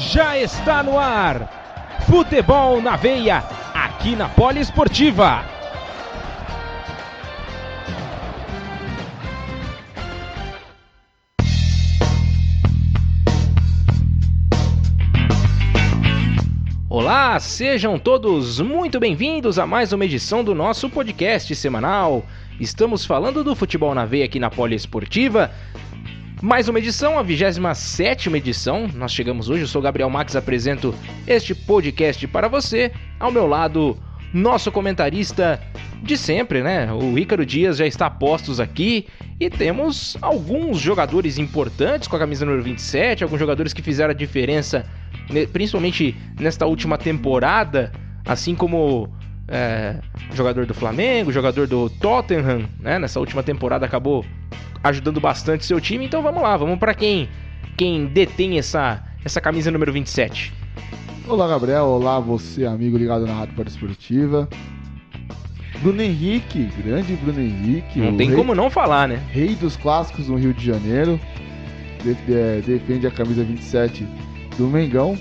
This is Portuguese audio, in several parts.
Já está no ar. Futebol na veia, aqui na Poliesportiva. Olá, sejam todos muito bem-vindos a mais uma edição do nosso podcast semanal. Estamos falando do futebol na veia aqui na Poliesportiva. Mais uma edição, a 27ª edição. Nós chegamos hoje, eu sou o Gabriel Max, apresento este podcast para você. Ao meu lado, nosso comentarista de sempre, né? O Ícaro Dias já está a postos aqui. E temos alguns jogadores importantes com a camisa número 27, alguns jogadores que fizeram a diferença, principalmente nesta última temporada, assim como jogador do Flamengo, jogador do Tottenham, né? Nessa última temporada acabou ajudando bastante seu time. Então vamos lá, vamos para quem detém essa camisa número 27. Olá, Gabriel, olá você, amigo ligado na Rádio Poliesportiva. Bruno Henrique, grande Bruno Henrique. Não tem como não falar, né? Rei dos clássicos no Rio de Janeiro. Defende a camisa 27 do Mengão.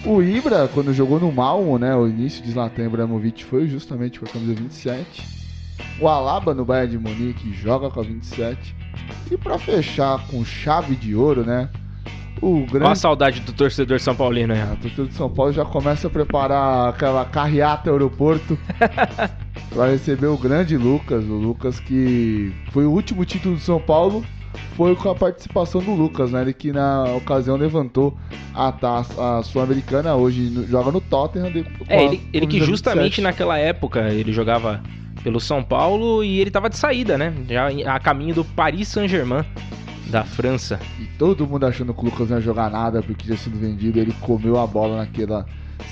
O Ibra, quando jogou no Malmo, né, o início de Zlatan Ibrahimovic foi justamente com a camisa 27. O Alaba no Bayern de Munique joga com a 27. E pra fechar com chave de ouro, né, o grande... Olha a saudade do torcedor São Paulino, né? O torcedor de São Paulo já começa a preparar aquela carreata aeroporto para receber o grande Lucas. O Lucas que foi o último título do São Paulo, foi com a participação do Lucas, né? Ele que na ocasião levantou a taça Sul-Americana, hoje joga no Tottenham. Ele que justamente 27. Naquela época ele jogava pelo São Paulo e ele estava de saída, né? Já a caminho do Paris Saint-Germain da França. E todo mundo achando que o Lucas não ia jogar nada porque tinha sido vendido, ele comeu a bola naquela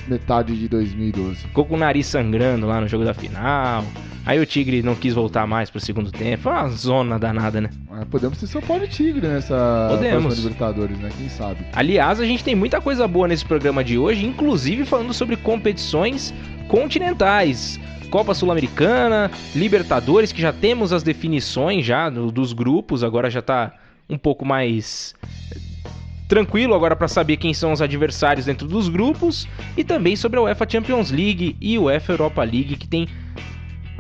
metade de 2012. Ficou com o nariz sangrando lá no jogo da final. Aí o Tigre não quis voltar mais pro segundo tempo. Foi uma zona danada, né? Podemos ser São Paulo e Tigre nessa próxima Libertadores, né? Quem sabe? Aliás, a gente tem muita coisa boa nesse programa de hoje, inclusive falando sobre competições continentais. Copa Sul-Americana, Libertadores, que já temos as definições já dos grupos, agora já tá um pouco mais tranquilo agora para saber quem são os adversários dentro dos grupos, e também sobre a UEFA Champions League e o UEFA Europa League, que tem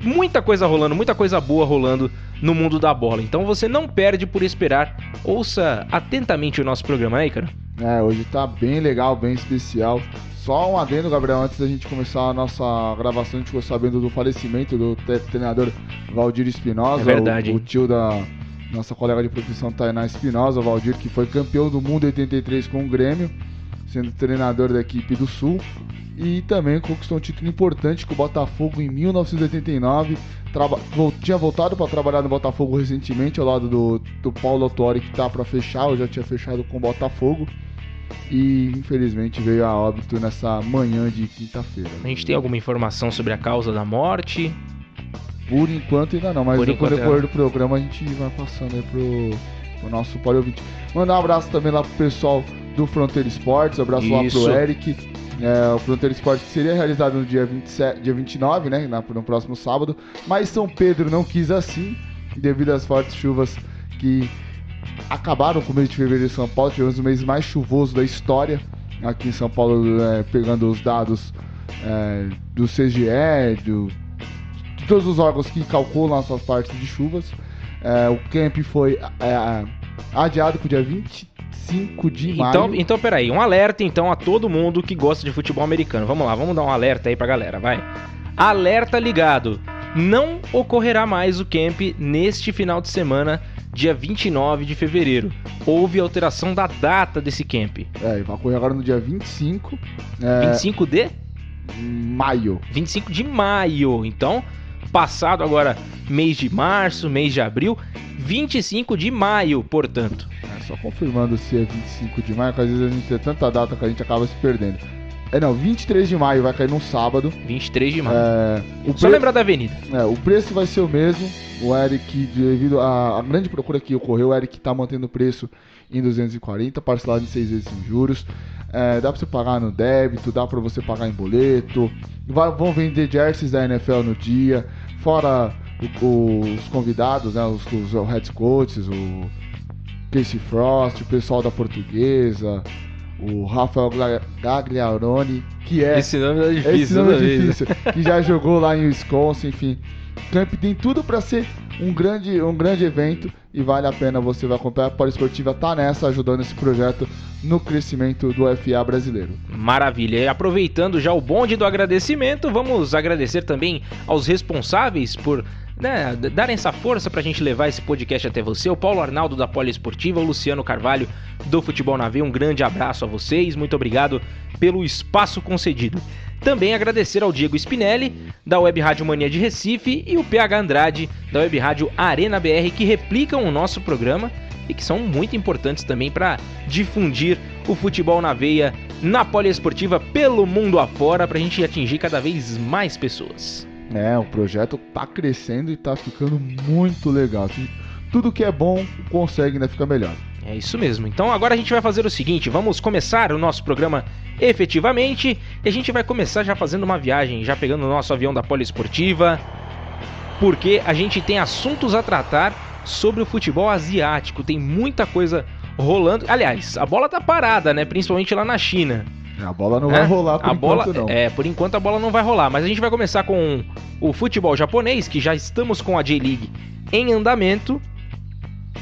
muita coisa rolando, muita coisa boa rolando no mundo da bola. Então você não perde por esperar, ouça atentamente o nosso programa, né, Ícaro? Hoje tá bem legal, bem especial. Só um adendo, Gabriel, antes da gente começar a nossa gravação, a gente ficou sabendo do falecimento do treinador Valdir Espinosa, é verdade, o tio da nossa colega de profissão Tainá Espinosa, o Valdir, que foi campeão do mundo em 83 com o Grêmio, sendo treinador da equipe do Sul, e também conquistou um título importante com o Botafogo em 1989, tinha voltado para trabalhar no Botafogo recentemente, ao lado do Paulo Autuori, que tá para fechar, ou já tinha fechado com o Botafogo, e infelizmente veio a óbito nessa manhã de quinta-feira. A gente tem alguma informação sobre a causa da morte? Por enquanto ainda não, mas depois do programa a gente vai passando aí pro nosso Poliouvinte. Mandar um abraço também lá pro pessoal do Fronteira Esportes, abraço lá pro Eric. O Fronteira Esportes que seria realizado no dia 29, né, no próximo sábado, mas São Pedro não quis assim, devido às fortes chuvas que acabaram com o mês de fevereiro em São Paulo. Tivemos o mês mais chuvoso da história aqui em São Paulo, pegando os dados do CGE, de todos os órgãos que calculam essas partes de chuvas. O camp foi adiado para o dia 25 de maio. Então, peraí, um alerta então a todo mundo que gosta de futebol americano. Vamos lá, vamos dar um alerta aí pra galera, vai. Alerta ligado, não ocorrerá mais o camp neste final de semana, dia 29 de fevereiro. Houve alteração da data desse camp. Vai ocorrer agora no dia 25. 25 de? Maio. 25 de maio, então... Passado agora mês de março, mês de abril, 25 de maio, portanto. Só confirmando se é 25 de maio, que às vezes a gente tem tanta data que a gente acaba se perdendo. 23 de maio vai cair num sábado. 23 de maio. Só lembrar da avenida. O preço vai ser o mesmo. O Eric, devido à grande procura que ocorreu, o Eric está mantendo o preço em 240, parcelado em 6 vezes sem juros. Dá pra você pagar no débito, dá pra você pagar em boleto. Vão vender jerseys da NFL no dia. Fora os convidados, né, os head coaches, o Casey Frost, o pessoal da Portuguesa, o Rafael Gagliaroni, que é... Esse nome é difícil. Que já jogou lá em Wisconsin, enfim. Camp tem tudo para ser um grande evento e vale a pena, você vai acompanhar. A Poliesportiva tá nessa, ajudando esse projeto no crescimento do FA brasileiro. Maravilha, e aproveitando já o bonde do agradecimento, vamos agradecer também aos responsáveis por darem essa força pra gente levar esse podcast até você, o Paulo Arnaldo da Poliesportiva, o Luciano Carvalho do Futebol na Veia, um grande abraço a vocês, muito obrigado pelo espaço concedido. Também agradecer ao Diego Spinelli, da Web Rádio Mania de Recife, e o PH Andrade, da Web Rádio Arena BR, que replicam o nosso programa e que são muito importantes também para difundir o futebol na veia na Poliesportiva pelo mundo afora, para a gente atingir cada vez mais pessoas. O projeto tá crescendo e tá ficando muito legal. Tudo que é bom consegue ainda ficar melhor. É isso mesmo. Então agora a gente vai fazer o seguinte, vamos começar o nosso programa efetivamente, e a gente vai começar já fazendo uma viagem, já pegando o nosso avião da Poliesportiva, porque a gente tem assuntos a tratar sobre o futebol asiático, tem muita coisa rolando. Aliás, a bola tá parada, né? Principalmente lá na China. A bola não vai rolar por enquanto, não. Por enquanto a bola não vai rolar, mas a gente vai começar com o futebol japonês, que já estamos com a J-League em andamento.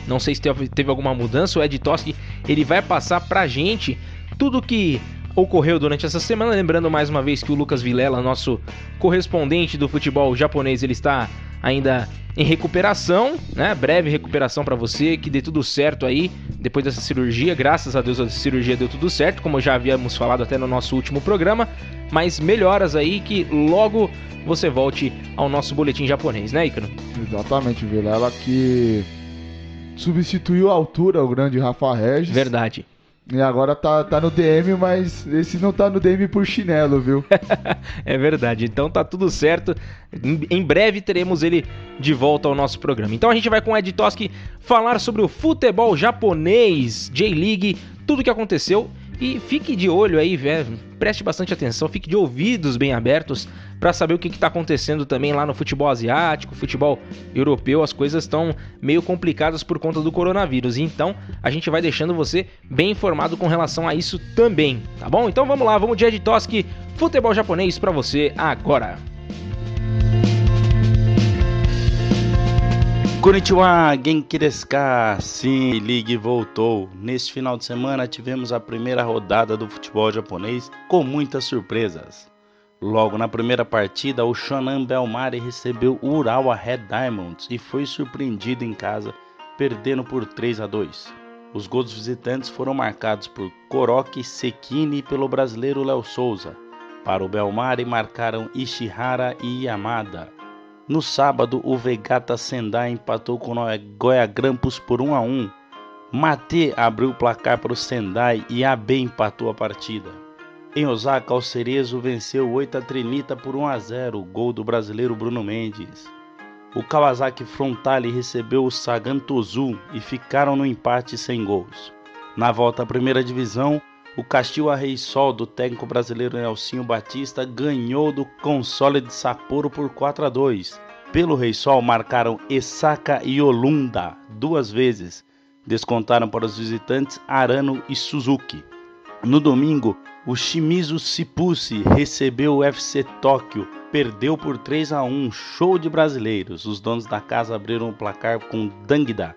Não sei se teve alguma mudança, o Ed Toski, ele vai passar pra gente tudo que ocorreu durante essa semana, lembrando mais uma vez que o Lucas Vilela, nosso correspondente do futebol japonês, ele está ainda em recuperação, né? Breve recuperação para você, que dê tudo certo aí depois dessa cirurgia. Graças a Deus a cirurgia deu tudo certo, como já havíamos falado até no nosso último programa, mas melhoras aí, que logo você volte ao nosso boletim japonês, né, Ícaro? Exatamente, Vilela, que substituiu a altura o grande Rafa Regis. Verdade. E agora tá no DM, mas esse não tá no DM por chinelo, viu? É verdade, então tá tudo certo. Em breve teremos ele de volta ao nosso programa. Então a gente vai com o Ed Toski falar sobre o futebol japonês, J-League, tudo que aconteceu. E fique de olho aí, velho, preste bastante atenção, fique de ouvidos bem abertos para saber o que está acontecendo também lá no futebol asiático, futebol europeu. As coisas estão meio complicadas por conta do coronavírus, então a gente vai deixando você bem informado com relação a isso também, tá bom? Então vamos lá, vamos de Ed Toski, futebol japonês para você agora. Konnichiwa, Genki desu ka? Sim, a League voltou. Neste final de semana tivemos a primeira rodada do futebol japonês com muitas surpresas. Logo na primeira partida, o Shonan Bellmare recebeu o Urawa Red Diamonds e foi surpreendido em casa, perdendo por 3-2. Os gols dos visitantes foram marcados por Koroki Sekini e pelo brasileiro Léo Souza. Para o Bellmare marcaram Ishihara e Yamada. No sábado, o Vegata Sendai empatou com o Nagoya Grampus por 1-1. Mate abriu o placar para o Sendai e Abe empatou a partida. Em Osaka, o Cerezo venceu o Oita Trinita por 1-0, gol do brasileiro Bruno Mendes. O Kawasaki Frontale recebeu o Sagan Tosu e ficaram no empate sem gols. Na volta à primeira divisão, o Kashiwa Reysol do técnico brasileiro Nelsinho Batista ganhou do Console de Sapporo por 4-2. Pelo Reysol marcaram Esaka e Olunda 2 vezes. Descontaram para os visitantes Arano e Suzuki. No domingo, o Shimizu Shippuse recebeu o FC Tóquio, perdeu por 3-1, show de brasileiros. Os donos da casa abriram o placar com Dangda,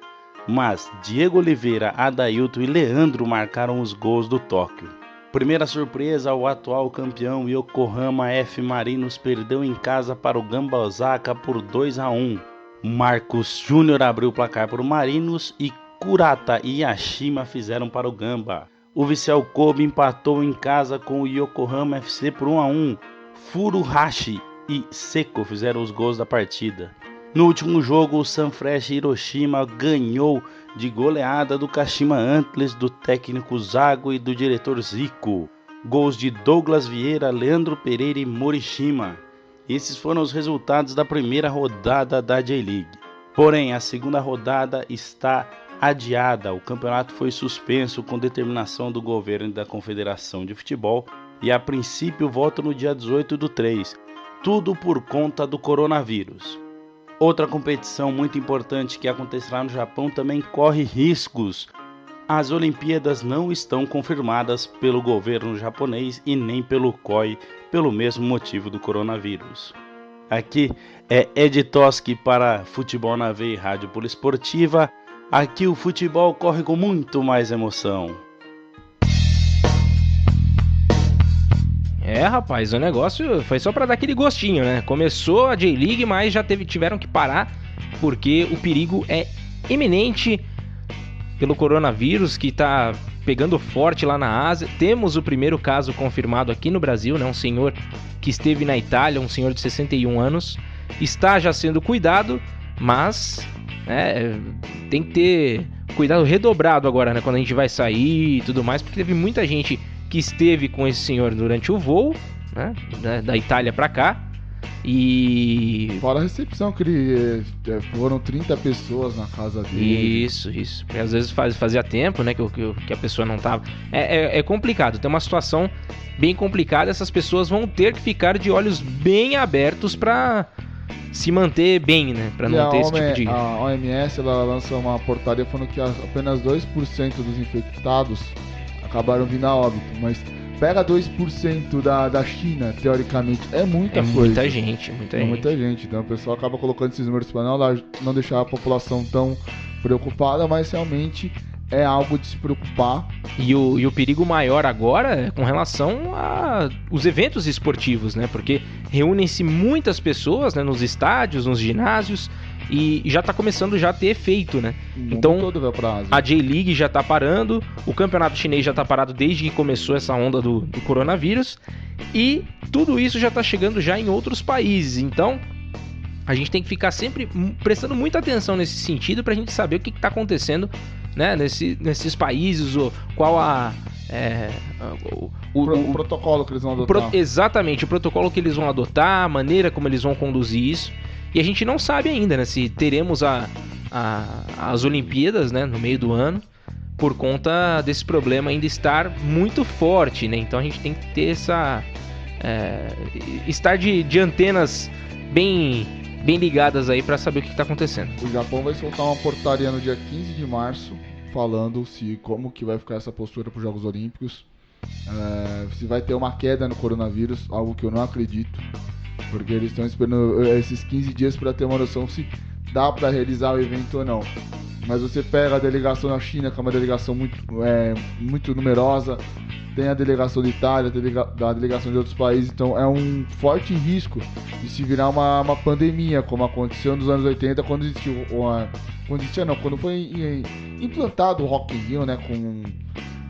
mas Diego Oliveira, Adailton e Leandro marcaram os gols do Tóquio. Primeira surpresa, o atual campeão Yokohama F. Marinos perdeu em casa para o Gamba Osaka por 2-1. Marcos Júnior abriu o placar para o Marinos e Kurata e Yashima fizeram para o Gamba. O Vissel Kobe empatou em casa com o Yokohama FC por 1-1. Furuhashi e Seko fizeram os gols da partida. No último jogo, o Sanfrecce Hiroshima ganhou de goleada do Kashima Antlers, do técnico Zago e do diretor Zico. Gols de Douglas Vieira, Leandro Pereira e Morishima. Esses foram os resultados da primeira rodada da J-League. Porém, a segunda rodada está adiada. O campeonato foi suspenso com determinação do governo e da Confederação de Futebol e a princípio volta no dia 18/3. Tudo por conta do coronavírus. Outra competição muito importante que acontecerá no Japão também corre riscos As Olimpíadas não estão confirmadas pelo governo japonês e nem pelo COI, pelo mesmo motivo do coronavírus. Aqui é Ed Toski para Futebol na Veia e Rádio Poliesportiva. Aqui o futebol corre com muito mais emoção. Rapaz, o negócio foi só para dar aquele gostinho, né? Começou a J-League, mas já tiveram que parar porque o perigo é iminente pelo coronavírus que tá pegando forte lá na Ásia. Temos o primeiro caso confirmado aqui no Brasil, né? Um senhor que esteve na Itália, um senhor de 61 anos, está já sendo cuidado, mas tem que ter cuidado redobrado agora, né? Quando a gente vai sair e tudo mais, porque teve muita gente que esteve com esse senhor durante o voo, né? Da Itália para cá. E fora a recepção, que foram 30 pessoas na casa dele. Isso. Porque às vezes fazia tempo, né, que a pessoa não tava. É complicado, tem uma situação bem complicada. Essas pessoas vão ter que ficar de olhos bem abertos para se manter bem, né, para não ter esse tipo de... A OMS, ela lança uma portaria falando que apenas 2% dos infectados acabaram vindo a óbito, mas pega 2% da China, teoricamente, é muita coisa. Muita gente. Muita gente. Então o pessoal acaba colocando esses números para não deixar a população tão preocupada, mas realmente é algo de se preocupar. E o perigo maior agora é com relação aos eventos esportivos, né? Porque reúnem-se muitas pessoas, né, nos estádios, nos ginásios, e já está começando já a ter efeito, né? Então a J-League já está parando, o campeonato chinês já está parado desde que começou essa onda do coronavírus, e tudo isso já está chegando já em outros países. Então a gente tem que ficar sempre prestando muita atenção nesse sentido para a gente saber o que está acontecendo, né, nesses países, qual o protocolo que eles vão adotar. Exatamente, o protocolo que eles vão adotar, a maneira como eles vão conduzir isso. E a gente não sabe ainda, né, se teremos as Olimpíadas, né, no meio do ano, por conta desse problema ainda estar muito forte, né? Então a gente tem que ter estar de antenas bem ligadas aí para saber o que está acontecendo. O Japão vai soltar uma portaria no dia 15 de março falando como que vai ficar essa postura para os Jogos Olímpicos, se vai ter uma queda no coronavírus, algo que eu não acredito, porque eles estão esperando esses 15 dias para ter uma noção se dá para realizar o evento ou não. Mas você pega a delegação da China, que é uma delegação muito numerosa, tem a delegação da Itália, a delegação de outros países, então é um forte risco de se virar uma pandemia, como aconteceu nos anos 80, quando foi implantado o Rock in Rio, né, com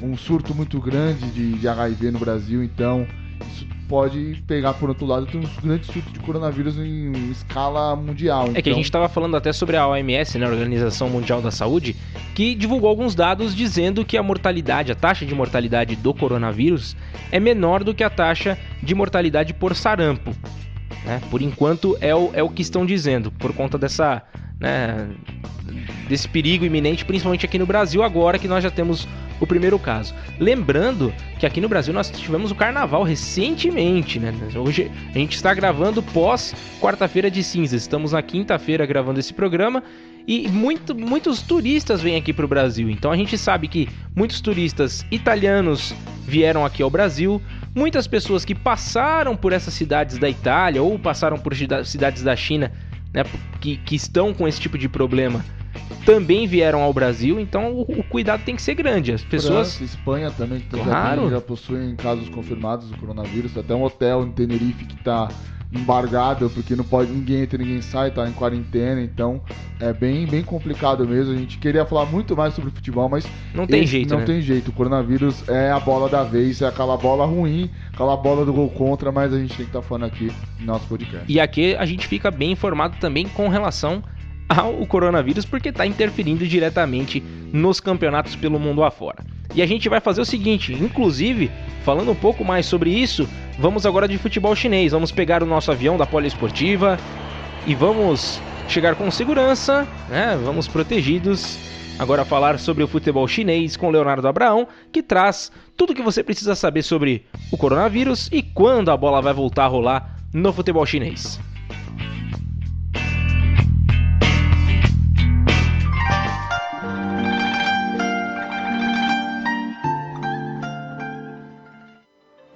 um surto muito grande de HIV no Brasil. Então isso pode pegar, por outro lado, tem uns grandes surtos de coronavírus em escala mundial. Que a gente estava falando até sobre a OMS, né, a Organização Mundial da Saúde, que divulgou alguns dados dizendo que a taxa de mortalidade do coronavírus é menor do que a taxa de mortalidade por sarampo, né? Por enquanto é o que estão dizendo, por conta desse perigo iminente, principalmente aqui no Brasil, agora que nós já temos o primeiro caso. Lembrando que aqui no Brasil nós tivemos o carnaval recentemente, né? Hoje a gente está gravando pós quarta-feira de cinzas, estamos na quinta-feira gravando esse programa, e muitos turistas vêm aqui para o Brasil. Então a gente sabe que muitos turistas italianos vieram aqui ao Brasil, muitas pessoas que passaram por essas cidades da Itália ou passaram por cidades da China, né, que estão com esse tipo de problema, também vieram ao Brasil. Então o cuidado tem que ser grande. As pessoas... França, Espanha também, que claro, já possuem casos confirmados do coronavírus. Até um hotel em Tenerife que está embargado, porque não pode, ninguém entra, ninguém sai, está em quarentena. Então é bem complicado mesmo. A gente queria falar muito mais sobre futebol, mas não tem jeito. Não tem jeito. O coronavírus é a bola da vez, é aquela bola ruim, aquela bola do gol contra, mas a gente tem que estar falando aqui no nosso podcast. E aqui a gente fica bem informado também com relação ao coronavírus, porque está interferindo diretamente nos campeonatos pelo mundo afora. E a gente vai fazer o seguinte, inclusive, falando um pouco mais sobre isso, vamos agora de futebol chinês. Vamos pegar o nosso avião da Poliesportiva e vamos chegar com segurança, né? Vamos protegidos. Agora falar sobre o futebol chinês com Leonardo Abraão, que traz tudo o que você precisa saber sobre o coronavírus e quando a bola vai voltar a rolar no futebol chinês.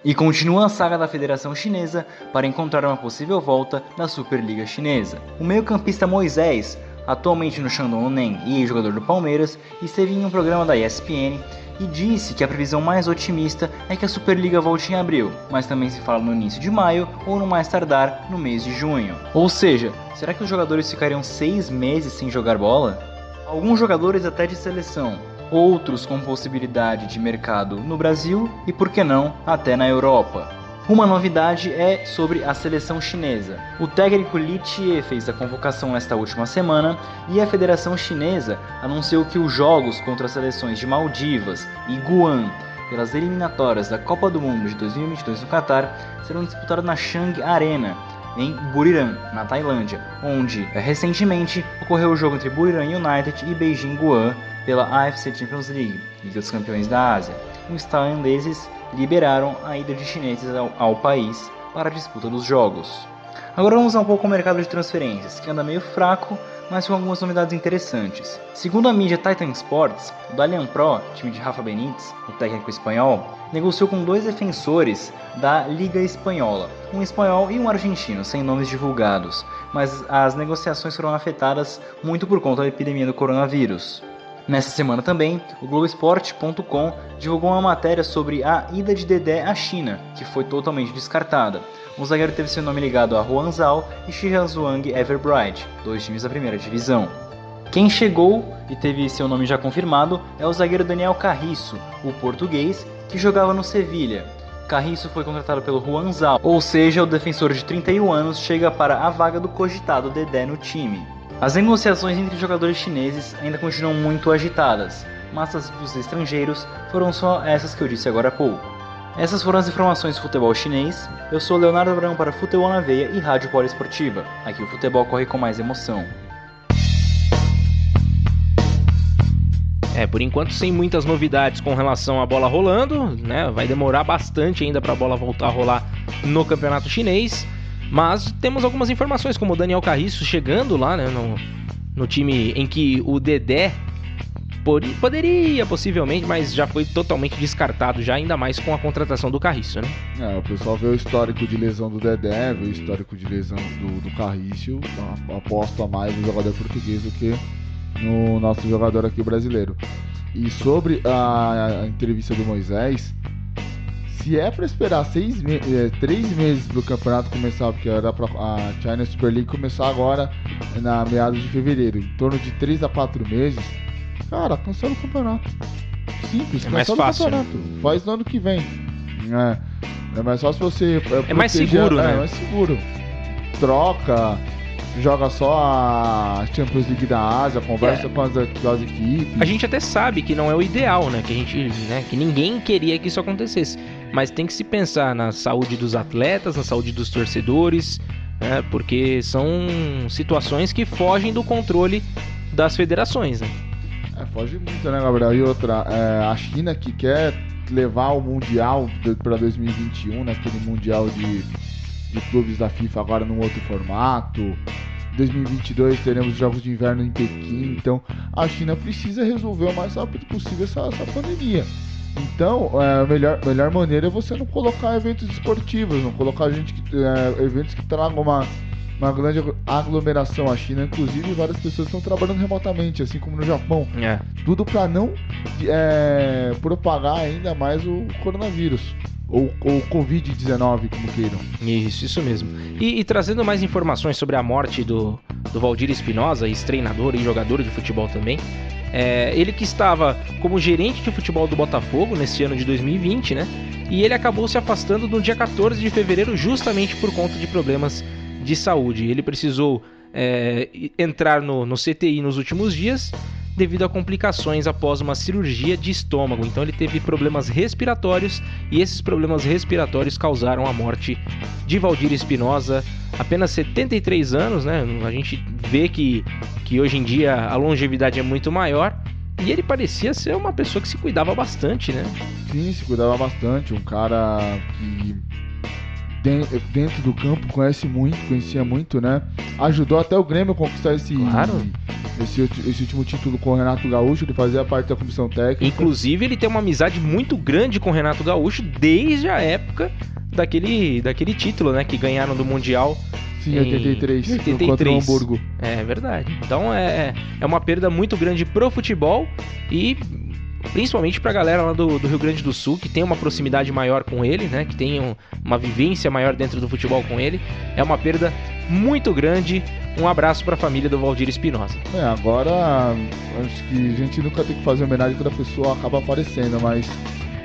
E continua a saga da Federação Chinesa para encontrar uma possível volta da Superliga Chinesa. O meio-campista Moisés, atualmente no Shandong Luneng e jogador do Palmeiras, esteve em um programa da ESPN e disse que a previsão mais otimista é que a Superliga volte em abril, mas também se fala no início de maio ou no mais tardar no mês de junho. Ou seja, será que os jogadores ficariam 6 meses sem jogar bola? Alguns jogadores até de seleção, outros com possibilidade de mercado no Brasil e, por que não, até na Europa. Uma novidade é sobre a seleção chinesa. O técnico Li Chie fez a convocação nesta última semana e a Federação Chinesa anunciou que os jogos contra as seleções de Maldivas e Guam pelas eliminatórias da Copa do Mundo de 2022 no Catar serão disputados na Chang Arena, em Buriram, na Tailândia, onde recentemente ocorreu o jogo entre Buriram United e Beijing Guoan pela AFC Champions League, Liga dos Campeões da Ásia. Os tailandeses liberaram a ida de chineses ao país para a disputa dos jogos. Agora vamos um pouco ao mercado de transferências, que anda meio fraco, mas com algumas novidades interessantes. Segundo a mídia Titan Sports, o Dalian Pro, time de Rafa Benítez, o técnico espanhol, negociou com 2 defensores da Liga Espanhola, um espanhol e um argentino, sem nomes divulgados, mas as negociações foram afetadas muito por conta da epidemia do coronavírus. Nessa semana também, o Globoesporte.com divulgou uma matéria sobre a ida de Dedé à China, que foi totalmente descartada. O zagueiro teve seu nome ligado a Huanzhao e Shijiazhuang Everbright, 2 times da primeira divisão. Quem chegou e teve seu nome já confirmado é o zagueiro Daniel Carriço, o português, que jogava no Sevilha. Carriço foi contratado pelo Huanzhao, ou seja, o defensor de 31 anos chega para a vaga do cogitado Dedé no time. As negociações entre jogadores chineses ainda continuam muito agitadas, mas as dos estrangeiros foram só essas que eu disse agora há pouco. Essas foram as informações do futebol chinês. Eu sou Leonardo Abrão para Futebol na Veia e Rádio Poliesportiva. Aqui o futebol corre com mais emoção. Por enquanto sem muitas novidades com relação à bola rolando, né? Vai demorar bastante ainda para a bola voltar a rolar no campeonato chinês. Mas temos algumas informações, como o Daniel Carriço chegando lá, né, no time em que o Dedé poderia possivelmente, mas já foi totalmente descartado já, ainda mais com a contratação do Carriço, né? O pessoal vê o histórico de lesão do Dedé, vê o histórico de lesão do Carriço, aposta mais no jogador português do que no nosso jogador aqui brasileiro. E sobre a entrevista do Moisés, se é para esperar 3 meses para o campeonato começar, porque era para a China Super League começar agora na meados de fevereiro, em torno de 3 a 4 meses, cara, cancela o campeonato. Simples, é mais fácil, o campeonato. Né? Faz no ano que vem. É mais fácil você é mais seguro, né? É mais seguro. Troca, joga só a Champions League da Ásia, conversa com as equipes. A gente até sabe que não é o ideal, né? Que a gente, que ninguém queria que isso acontecesse. Mas tem que se pensar na saúde dos atletas, na saúde dos torcedores, né? Porque são situações que fogem do controle das federações, né? Foge muito, né, Gabriel? E outra, a China que quer levar o Mundial para 2021, né? Aquele Mundial de clubes da FIFA agora num outro formato. Em 2022 teremos Jogos de Inverno em Pequim. Então a China precisa resolver o mais rápido possível essa pandemia. Então a melhor maneira é você não colocar eventos esportivos, não colocar eventos que tragam uma grande aglomeração. A China, inclusive, várias pessoas estão trabalhando remotamente, assim como no Japão. Tudo para não propagar ainda mais o coronavírus. Ou Covid-19, como queiram. Isso mesmo. E trazendo mais informações sobre a morte do Valdir Espinosa, ex-treinador e jogador de futebol também. Ele que estava como gerente de futebol do Botafogo nesse ano de 2020, né? E ele acabou se afastando no dia 14 de fevereiro justamente por conta de problemas de saúde. Ele precisou entrar no CTI nos últimos dias devido a complicações após uma cirurgia de estômago. Então ele teve problemas respiratórios e esses problemas respiratórios causaram a morte de Valdir Espinosa, apenas 73 anos, né? A gente vê que hoje em dia a longevidade é muito maior e ele parecia ser uma pessoa que se cuidava bastante, né? Sim, se cuidava bastante, um cara que dentro do campo conhecia muito, né? Ajudou até o Grêmio a conquistar esse último título com o Renato Gaúcho, ele fazia parte da comissão técnica. Inclusive, ele tem uma amizade muito grande com o Renato Gaúcho desde a época daquele título, né, que ganharam do Mundial. Sim, 83, contra o Hamburgo. É verdade. Então é uma perda muito grande pro futebol e principalmente pra galera lá do Rio Grande do Sul, que tem uma proximidade maior com ele, né, que tem uma vivência maior dentro do futebol com ele. É uma perda muito grande. Um abraço pra família do Valdir Espinosa. Agora acho que a gente nunca tem que fazer homenagem quando a pessoa acaba aparecendo, mas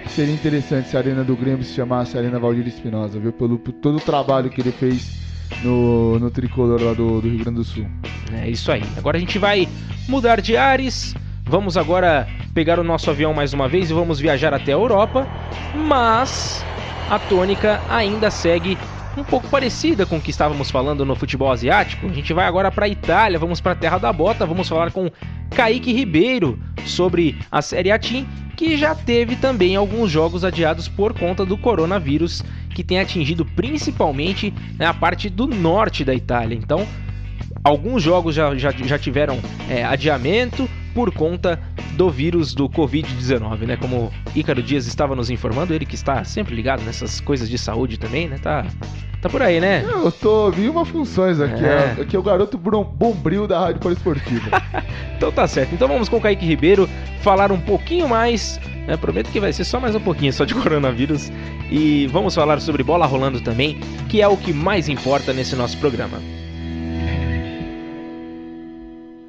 seria interessante se a Arena do Grêmio se chamasse Arena Valdir Espinosa, viu? Por todo o trabalho que ele fez no tricolor lá do Rio Grande do Sul. É isso aí. Agora a gente vai mudar de ares. Vamos agora pegar o nosso avião mais uma vez e vamos viajar até a Europa. Mas a tônica ainda segue um pouco parecida com o que estávamos falando no futebol asiático. A gente vai agora para a Itália, vamos para a terra da bota, vamos falar com Kaique Ribeiro sobre a Série A Team, que já teve também alguns jogos adiados por conta do coronavírus, que tem atingido principalmente, né, a parte do norte da Itália. Então, alguns jogos já tiveram adiamento por conta do vírus do Covid-19, né? Como Ícaro Dias estava nos informando, ele que está sempre ligado nessas coisas de saúde também, né? Tá por aí, né? Eu vi umas funções aqui. Aqui é o garoto bombril da Rádio Poliesportiva. Então tá certo. Então vamos com o Kaique Ribeiro falar um pouquinho mais, né? Prometo que vai ser só mais um pouquinho só de coronavírus. E vamos falar sobre bola rolando também, que é o que mais importa nesse nosso programa.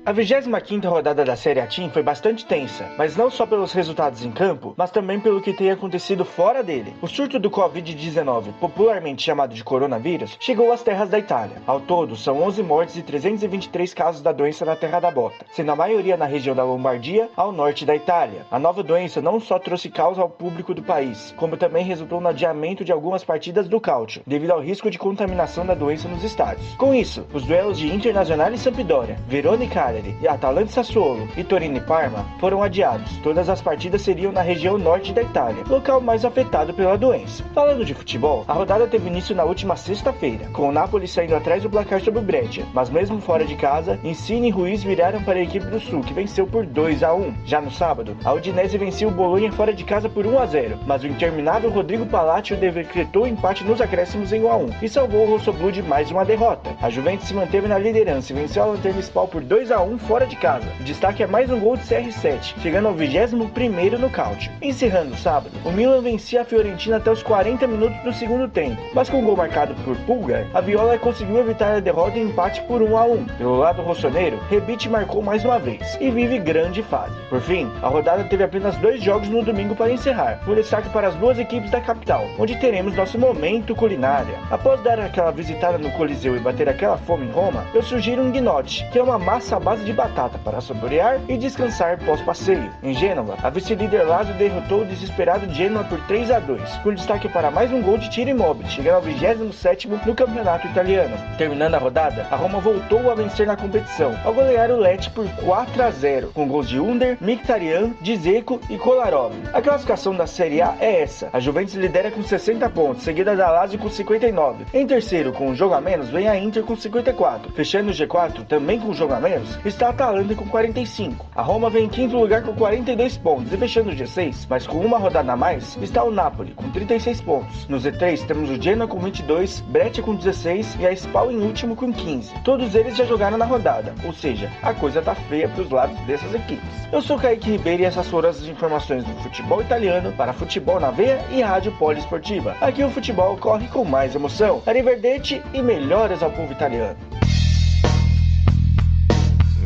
A 25ª rodada da Série A Team foi bastante tensa, mas não só pelos resultados em campo, mas também pelo que tem acontecido fora dele. O surto do Covid-19, popularmente chamado de coronavírus, chegou às terras da Itália. Ao todo, são 11 mortes e 323 casos da doença na Terra da Bota, sendo a maioria na região da Lombardia, ao norte da Itália. A nova doença não só trouxe caos ao público do país, como também resultou no adiamento de algumas partidas do Calcio, devido ao risco de contaminação da doença nos estádios. Com isso, os duelos de Internazionale e Sampdoria, Verona e Cagliari, e Atalanta, Sassuolo e Torino e Parma foram adiados. Todas as partidas seriam na região norte da Itália, local mais afetado pela doença. Falando de futebol, a rodada teve início na última sexta-feira, com o Napoli saindo atrás do placar sobre o Brescia, mas mesmo fora de casa, Insigne e Ruiz viraram para a equipe do Sul, que venceu por 2-1. Já no sábado, a Udinese venceu o Bologna fora de casa por 1-0, mas o interminável Rodrigo Palatio decretou empate nos acréscimos em 1-1 e salvou o Rossoblu de mais uma derrota. A Juventus se manteve na liderança e venceu a Lanterna Spal por 2-1 fora de casa. O destaque é mais um gol de CR7, chegando ao 21º no Calcio. Encerrando o sábado, o Milan vencia a Fiorentina até os 40 minutos do segundo tempo, mas com um gol marcado por Pulgar, a Viola conseguiu evitar a derrota e empate por 1-1. Pelo lado rossoneiro, Rebic marcou mais uma vez e vive grande fase. Por fim, a rodada teve apenas 2 jogos no domingo para encerrar, com destaque para as 2 equipes da capital, onde teremos nosso momento culinária. Após dar aquela visitada no Coliseu e bater aquela fome em Roma, eu sugiro um gnocchi, que é uma massa à base de batata para saborear e descansar pós-passeio. Em Gênova, a vice-líder Lazio derrotou o desesperado Genoa por 3-2, com destaque para mais um gol de Ciro Immobile, chegando ao 27º no campeonato italiano. Terminando a rodada, a Roma voltou a vencer na competição, ao golear o Lecce por 4-0, com gols de Under, Mkhitaryan, Dzeko e Kolarov. A classificação da Série A é essa: a Juventus lidera com 60 pontos, seguida da Lazio com 59. Em terceiro, com um jogo a menos, vem a Inter com 54. Fechando o G4, também com um jogo a menos, está a Atalanta com 45. A Roma vem em quinto lugar com 42 pontos e fechando o G6, mas com uma rodada a mais, está o Napoli com 36 pontos. No Z3 temos o Genoa com 22, Brescia com 16 e a Spal em último com 15. Todos eles já jogaram na rodada, ou seja, a coisa tá feia para os lados dessas equipes. Eu sou Kaique Ribeiro e essas foram as informações do futebol italiano para Futebol na Veia e Rádio Poliesportiva. Aqui o futebol corre com mais emoção. Arrivederci e melhoras ao povo italiano.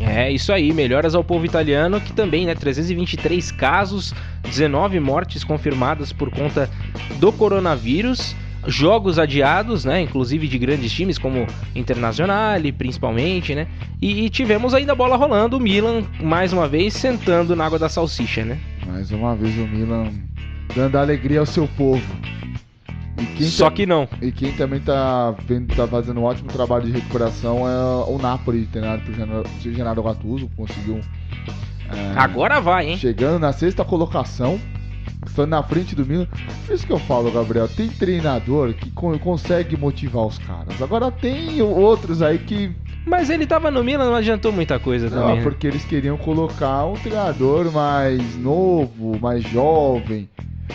É isso aí, melhoras ao povo italiano, que também, né, 323 casos, 19 mortes confirmadas por conta do coronavírus, jogos adiados, né, inclusive de grandes times como Internazionale, principalmente, né, e tivemos ainda a bola rolando, o Milan, mais uma vez, sentando na água da salsicha, né. Mais uma vez o Milan dando alegria ao seu povo. Que não. E quem também tá fazendo um ótimo trabalho de recuperação é o Napoli, treinado por Gennaro Gattuso, conseguiu... Agora vai, hein? Chegando na 6ª colocação, estando na frente do Milan. Por isso que eu falo, Gabriel, tem treinador que consegue motivar os caras. Agora tem outros aí que Mas ele tava no Milan, não adiantou muita coisa também. Não, porque eles queriam colocar um treinador mais novo, mais jovem,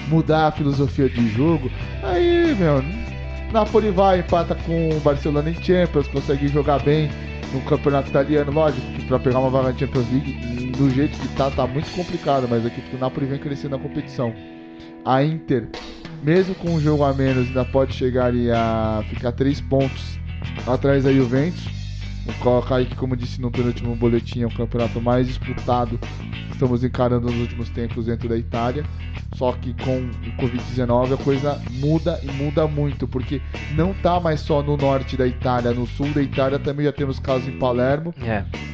mudar a filosofia de jogo. Aí, meu, Napoli vai, empata com o Barcelona em Champions, consegue jogar bem no campeonato italiano. Lógico que pra pegar uma vaga na Champions League, do jeito que tá muito complicado, mas aqui o Napoli vem crescendo na competição. A Inter, mesmo com um jogo a menos, ainda pode chegar ali a ficar 3 pontos atrás da Juventus. O Kaique, como disse no penúltimo boletim, é o campeonato mais disputado que estamos encarando nos últimos tempos dentro da Itália. Só que com o Covid-19 a coisa muda e muda muito, porque não tá mais só no norte da Itália, no sul da Itália também já temos casos em Palermo.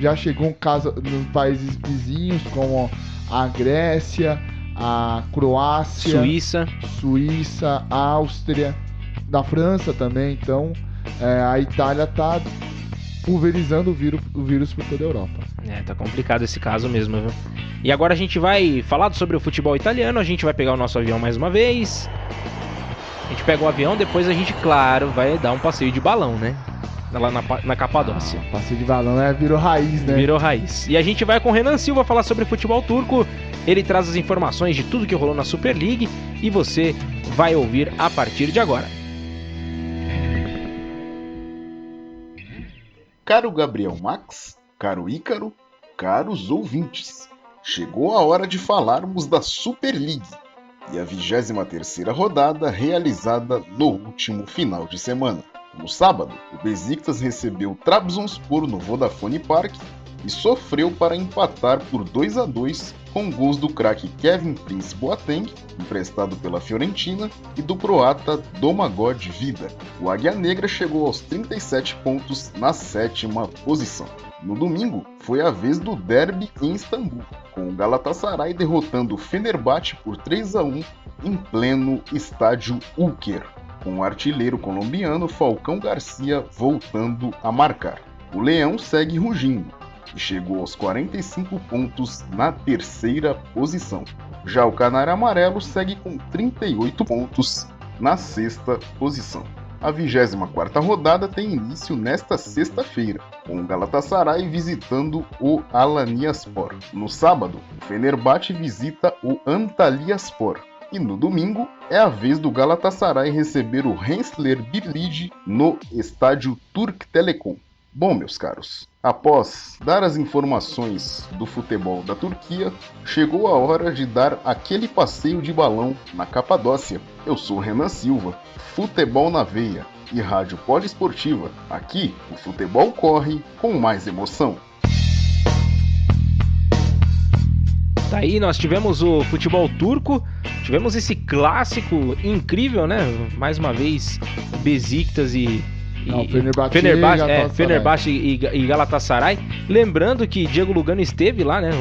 Já chegou um caso nos países vizinhos, como a Grécia, a Croácia, Suíça, Áustria, na França também. Então a Itália tá pulverizando o vírus por toda a Europa. Tá complicado esse caso mesmo, viu? E agora a gente vai falar sobre o futebol italiano, a gente vai pegar o nosso avião mais uma vez. A gente pega o avião, depois a gente, claro, vai dar um passeio de balão, né? Lá na Capadócia. Passeio de balão, virou raiz, né? Virou raiz. E a gente vai com o Renan Silva falar sobre futebol turco. Ele traz as informações de tudo que rolou na Super League e você vai ouvir a partir de agora. Caro Gabriel Max, caro Ícaro, caros ouvintes, chegou a hora de falarmos da Super League e a 23ª rodada realizada no último final de semana. No sábado, o Beşiktaş recebeu o Trabzonspor no Vodafone Park e sofreu para empatar por 2-2 com gols do craque Kevin Prince Boateng, emprestado pela Fiorentina, e do croata Domagoj Vida. O Águia Negra chegou aos 37 pontos na 7ª posição. No domingo, foi a vez do derby em Istambul, com o Galatasaray derrotando o Fenerbahçe por 3-1 em pleno estádio Ülker, com o artilheiro colombiano Falcão Garcia voltando a marcar. O Leão segue rugindo e chegou aos 45 pontos na 3ª posição. Já o Canário Amarelo segue com 38 pontos na 6ª posição. A 24ª rodada tem início nesta sexta-feira, com o Galatasaray visitando o Alanyaspor. No sábado, o Fenerbahçe visita o Antalyaspor. E no domingo, é a vez do Galatasaray receber o Hensler Birliği no estádio Türk Telekom. Bom, meus caros, após dar as informações do futebol da Turquia, chegou a hora de dar aquele passeio de balão na Capadócia. Eu sou Renan Silva, Futebol na Veia e Rádio Poliesportiva. Aqui, o futebol corre com mais emoção. Tá aí, nós tivemos o futebol turco, tivemos esse clássico incrível, né? Mais uma vez, Beşiktaş Fenerbahçe e Galatasaray. Lembrando que Diego Lugano esteve lá, né,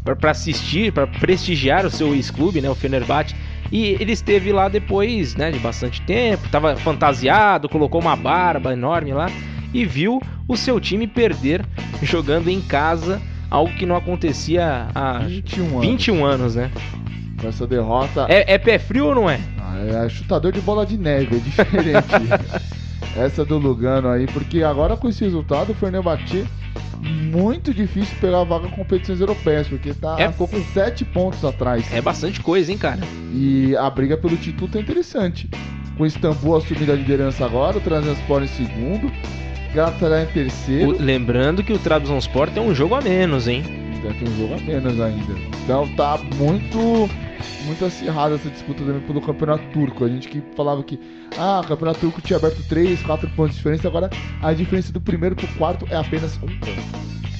para assistir, para prestigiar o seu ex-clube, né, o Fenerbahçe. E ele esteve lá depois, né, de bastante tempo, estava fantasiado, colocou uma barba enorme lá e viu o seu time perder jogando em casa, algo que não acontecia há 21 anos, né? Essa derrota... É pé frio ou não é? É chutador de bola de neve, é diferente. Essa do Lugano aí, porque agora com esse resultado o Fenerbahçe muito difícil pegar a vaga em competições europeias, porque ficou com 7 pontos atrás. É bastante coisa, hein, cara? E a briga pelo título tá interessante. Com o Istambul assumindo a liderança agora, o Trabzonspor em segundo, Galatasaray em terceiro. Lembrando que o Trabzonspor tem um jogo a menos, hein? Tem um jogo a menos ainda. Então tá muito acirrada essa disputa também pelo campeonato turco. A gente que falava que o campeonato turco tinha aberto 3, 4 pontos de diferença, agora a diferença do primeiro pro quarto é apenas 1 ponto.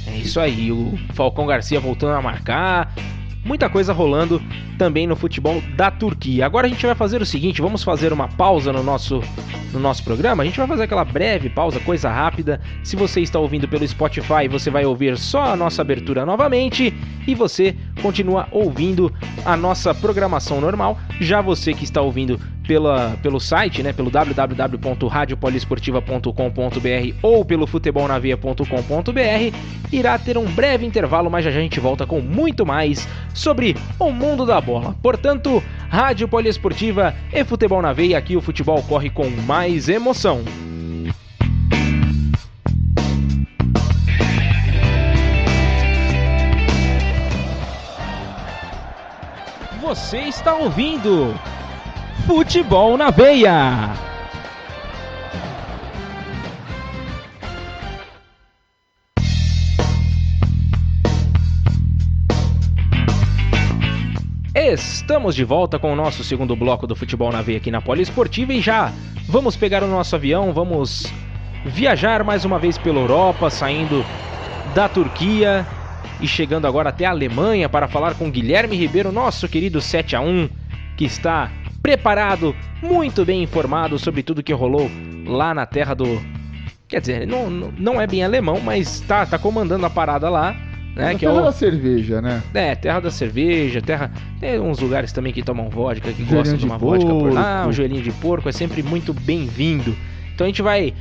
É isso aí, o Falcão Garcia voltando a marcar, muita coisa rolando também no futebol da Turquia. Agora a gente vai fazer o seguinte, vamos fazer uma pausa no nosso programa. A gente vai fazer aquela breve pausa, coisa rápida. Se você está ouvindo pelo Spotify, você vai ouvir só a nossa abertura novamente e você continua ouvindo a nossa programação normal. Já você que está ouvindo pelo site, né, pelo www.radiopoliesportiva.com.br ou pelo futebolnaveia.com.br, irá ter um breve intervalo, mas já a gente volta com muito mais sobre o mundo da bola. Portanto, Rádio Poliesportiva e Futebol na Veia, aqui o futebol corre com mais emoção. Você está ouvindo Futebol na Veia. Estamos de volta com o nosso segundo bloco do Futebol na Veia aqui na Poliesportiva e já vamos pegar o nosso avião, vamos viajar mais uma vez pela Europa, saindo da Turquia e chegando agora até a Alemanha para falar com Guilherme Ribeiro, nosso querido 7-1, que está preparado, muito bem informado sobre tudo que rolou lá na terra do... Quer dizer, não é bem alemão, mas tá comandando a parada lá. Né, que terra da cerveja, né? Terra da cerveja, tem uns lugares também que tomam vodka, que gostam de tomar vodka por lá, um joelhinho de porco é sempre muito bem-vindo. Então a gente vai...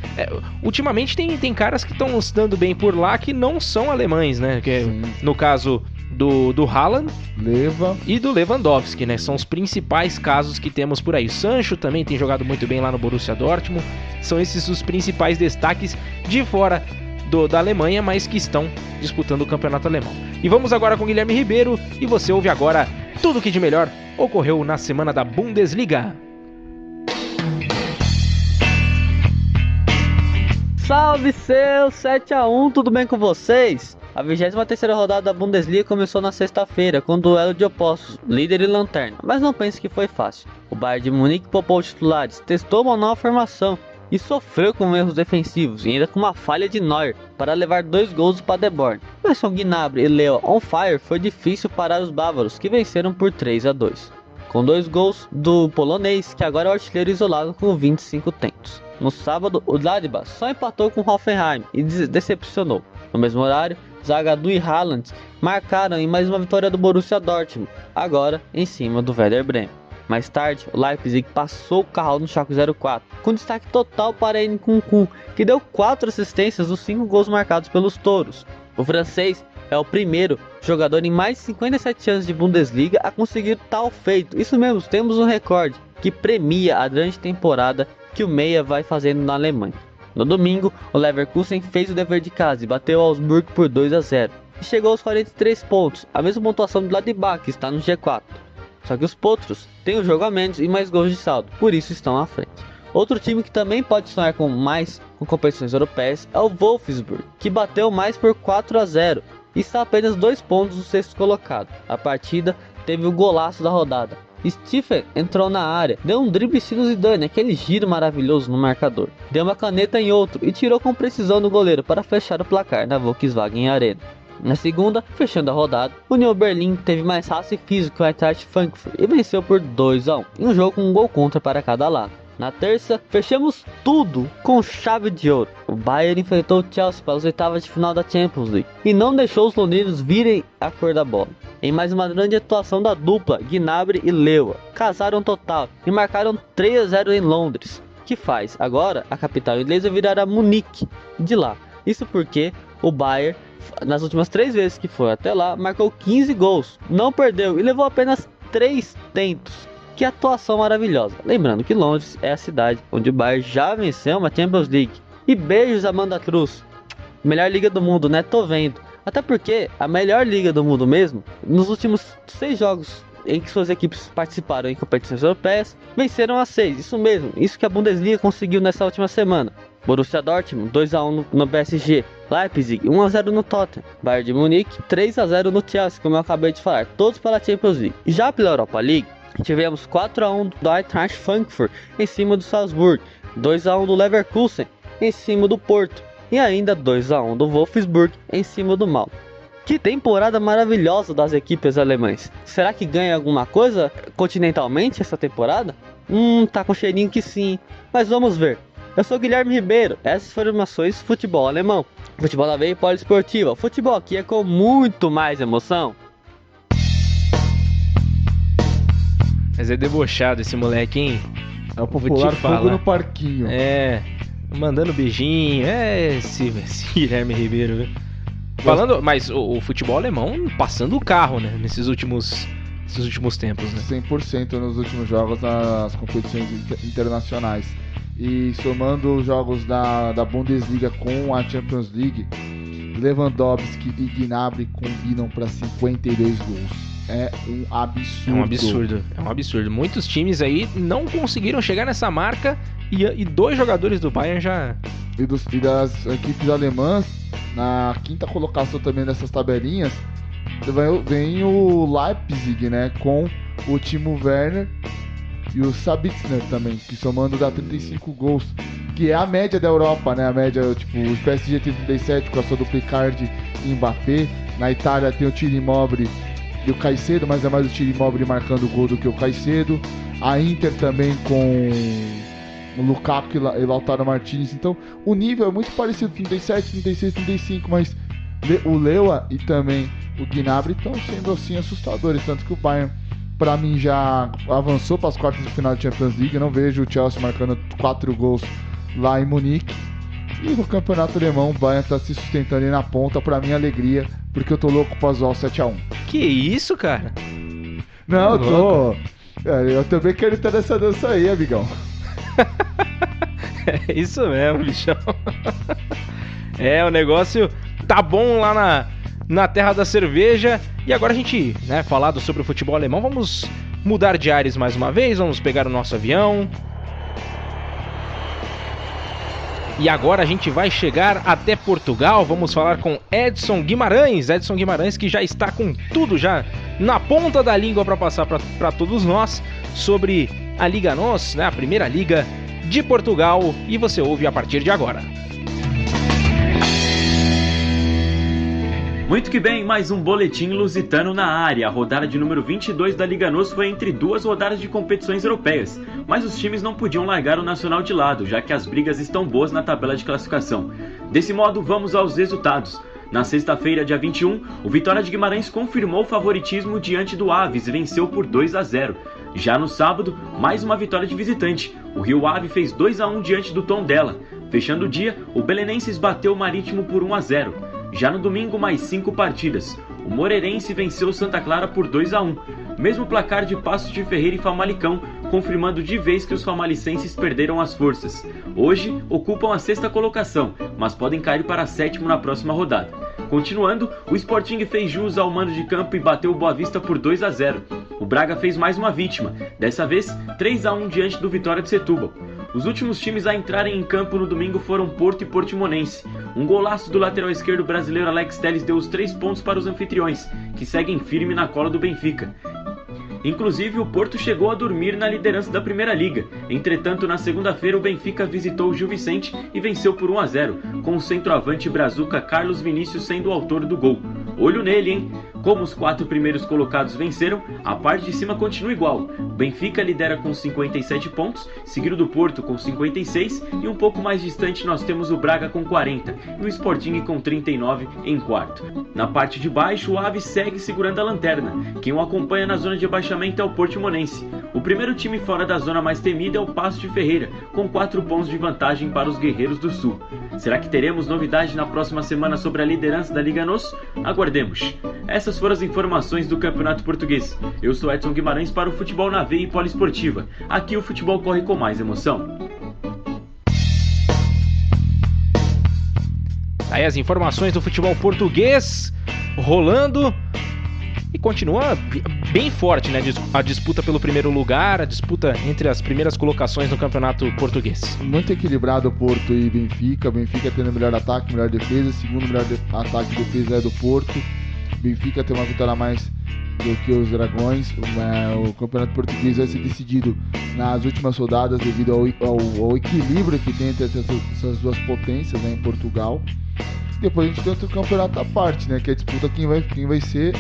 ultimamente tem caras que estão se dando bem por lá que não são alemães, né? Que é, no caso do Haaland e do Lewandowski, né? São os principais casos que temos por aí. O Sancho também tem jogado muito bem lá no Borussia Dortmund. São esses os principais destaques de fora da Alemanha, mas que estão disputando o campeonato alemão. E vamos agora com o Guilherme Ribeiro, e você ouve agora tudo o que de melhor ocorreu na semana da Bundesliga. Salve seus 7-1, tudo bem com vocês? A 23ª rodada da Bundesliga começou na sexta-feira, com um duelo de opostos, líder e lanterna, mas não pense que foi fácil. O Bayern de Munique poupou os titulares, testou uma nova formação e sofreu com erros defensivos, e ainda com uma falha de Neuer para levar 2 gols do Paderborn. Mas com Gnabry e Lewa on fire, foi difícil parar os bávaros, que venceram por 3-2. Com 2 gols do polonês, que agora é o artilheiro isolado com 25 tentos. No sábado, o Gladbach só empatou com o Hoffenheim e decepcionou. No mesmo horário, Zagadou e Haaland marcaram em mais uma vitória do Borussia Dortmund, agora em cima do Werder Bremen. Mais tarde, o Leipzig passou o carro no Schalke 04, com destaque total para Nkunku, que deu 4 assistências dos 5 gols marcados pelos touros. O francês é o primeiro jogador em mais de 57 anos de Bundesliga a conseguir tal feito. Isso mesmo, temos um recorde que premia a grande temporada que o meia vai fazendo na Alemanha. No domingo, o Leverkusen fez o dever de casa e bateu o Augsburg por 2-0 e chegou aos 43 pontos, a mesma pontuação do Gladbach, que está no G4. Só que os potros têm um jogo a menos e mais gols de saldo, por isso estão à frente. Outro time que também pode sonhar com competições europeias é o Wolfsburg, que bateu mais por 4-0 e está a apenas 2 pontos do sexto colocado. A partida teve o golaço da rodada. Stephen entrou na área, deu um drible estilo Zidane, aquele giro maravilhoso no marcador. Deu uma caneta em outro e tirou com precisão do goleiro para fechar o placar na Volkswagen Arena. Na segunda, fechando a rodada, o Union Berlin teve mais raça e físico que o Eintracht Frankfurt e venceu por 2-1, em um jogo com um gol contra para cada lado. Na terça, fechamos tudo com chave de ouro. O Bayern enfrentou o Chelsea para as oitavas de final da Champions League e não deixou os londrinos virem a cor da bola. Em mais uma grande atuação da dupla, Gnabry e Lewa casaram total e marcaram 3-0 em Londres, que faz agora a capital inglesa virar a Munique de lá. Isso porque o Bayern, nas últimas 3 vezes que foi até lá, marcou 15 gols, não perdeu e levou apenas 3 tentos. Que atuação maravilhosa. Lembrando que Londres é a cidade onde o Bayern já venceu uma Champions League. E beijos Amanda Cruz. Melhor liga do mundo, né? Tô vendo. Até porque a melhor liga do mundo mesmo, nos últimos 6 jogos em que suas equipes participaram em competições europeias, venceram as 6. Isso mesmo, isso que a Bundesliga conseguiu nessa última semana. Borussia Dortmund 2-1 no PSG, Leipzig 1-0 no Tottenham, Bayern de Munique 3-0 no Chelsea, como eu acabei de falar, todos pela Champions League. Já pela Europa League, tivemos 4-1 do Eintracht Frankfurt em cima do Salzburg, 2-1 do Leverkusen em cima do Porto e ainda 2-1 do Wolfsburg em cima do Malmö. Que temporada maravilhosa das equipes alemãs. Será que ganha alguma coisa continentalmente essa temporada? Tá com cheirinho que sim, mas vamos ver. Eu sou Guilherme Ribeiro, essas foram informações do futebol alemão. Futebol na veia e poliesportiva. O futebol aqui é com muito mais emoção. Mas é debochado esse moleque, hein? É o popular fogo no parquinho. Mandando beijinho. Esse Guilherme Ribeiro, viu? Falando, mas o futebol alemão passando o carro, né? Nesses últimos tempos, né? 100% nos últimos jogos nas competições internacionais. E somando os jogos da Bundesliga com a Champions League, Lewandowski e Gnabry combinam para 52 gols. É um absurdo. É um absurdo. Muitos times aí não conseguiram chegar nessa marca e 2 jogadores do Bayern já... E das equipes alemãs, na quinta colocação também dessas tabelinhas, vem o Leipzig, né? Com o Timo Werner e o Sabitzer também, que somando dá 35 gols. Que é a média da Europa, né? A média, tipo, o PSG tem 37 com a sua dupla Icardi e Mbappé. Na Itália tem o Thierry Immobile e o Caicedo, mas é mais o Thierry Immobile marcando o gol do que o Caicedo. A Inter também com o Lukaku e Lautaro Martinez. Então o nível é muito parecido, 37, 36, 35, mas o Lewa e também o Gnabry estão sendo assim assustadores, tanto que o Bayern para mim já avançou para as quartas de final da Champions League. Eu não vejo o Chelsea marcando 4 gols lá em Munique. E no campeonato alemão o Bayern está se sustentando aí na ponta, para minha alegria, porque eu tô louco para zoar o 7-1. Que isso, cara? Não, eu tô... Eu também quero estar nessa dança aí, amigão. É isso mesmo, bichão. O negócio tá bom lá na terra da cerveja. E agora a gente, né, falado sobre o futebol alemão, vamos mudar de ares mais uma vez, vamos pegar o nosso avião. E agora a gente vai chegar até Portugal, vamos falar com Edson Guimarães. Edson Guimarães que já está com tudo já na ponta da língua para passar para todos nós sobre a Liga NOS, né, a primeira liga de Portugal, e você ouve a partir de agora. Muito que bem, mais um boletim lusitano na área. A rodada de número 22 da Liga NOS foi entre 2 rodadas de competições europeias, mas os times não podiam largar o nacional de lado, já que as brigas estão boas na tabela de classificação. Desse modo, vamos aos resultados. Na sexta-feira, dia 21, o Vitória de Guimarães confirmou o favoritismo diante do Aves e venceu por 2-0. Já no sábado, mais uma vitória de visitante. O Rio Ave fez 2-1 diante do Tondela. Fechando o dia, o Belenenses bateu o Marítimo por 1-0. Já no domingo, mais 5 partidas. O Moreirense venceu o Santa Clara por 2-1. Mesmo placar de Paços de Ferreira e Famalicão, confirmando de vez que os famalicenses perderam as forças. Hoje, ocupam a 6ª colocação, mas podem cair para a 7ª na próxima rodada. Continuando, o Sporting fez jus ao mando de campo e bateu o Boa Vista por 2-0. O Braga fez mais uma vítima, dessa vez 3-1 diante do Vitória de Setúbal. Os últimos times a entrarem em campo no domingo foram Porto e Portimonense. Um golaço do lateral esquerdo brasileiro Alex Telles deu os 3 pontos para os anfitriões, que seguem firme na cola do Benfica. Inclusive, o Porto chegou a dormir na liderança da Primeira Liga. Entretanto, na segunda-feira, o Benfica visitou o Gil Vicente e venceu por 1-0, com o centroavante brazuca Carlos Vinícius sendo o autor do gol. Olho nele, hein? Como os 4 primeiros colocados venceram, a parte de cima continua igual. O Benfica lidera com 57 pontos, seguido do Porto com 56, e um pouco mais distante nós temos o Braga com 40 e o Sporting com 39 em quarto. Na parte de baixo, o Aves segue segurando a lanterna. Quem o acompanha na zona de abaixamento é o Portimonense. O primeiro time fora da zona mais temida é o Paços de Ferreira, com 4 pontos de vantagem para os Guerreiros do Sul. Será que teremos novidade na próxima semana sobre a liderança da Liga NOS? Aguardemos. Essas foram as informações do Campeonato Português. Eu sou Edson Guimarães para o Futebol na Veia e Poliesportiva. Aqui o futebol corre com mais emoção. Aí as informações do futebol português rolando. E continua bem forte, né? A disputa pelo primeiro lugar, a disputa entre as primeiras colocações no campeonato português. Muito equilibrado Porto e Benfica. Benfica tendo o melhor ataque, melhor defesa. Segundo melhor ataque e defesa é do Porto. Benfica tem uma vitória a mais do que os Dragões. O campeonato português vai ser decidido nas últimas rodadas devido ao equilíbrio que tem entre essas duas potências, né, em Portugal. Depois a gente tem outro campeonato à parte, né, que é a disputa quem vai ser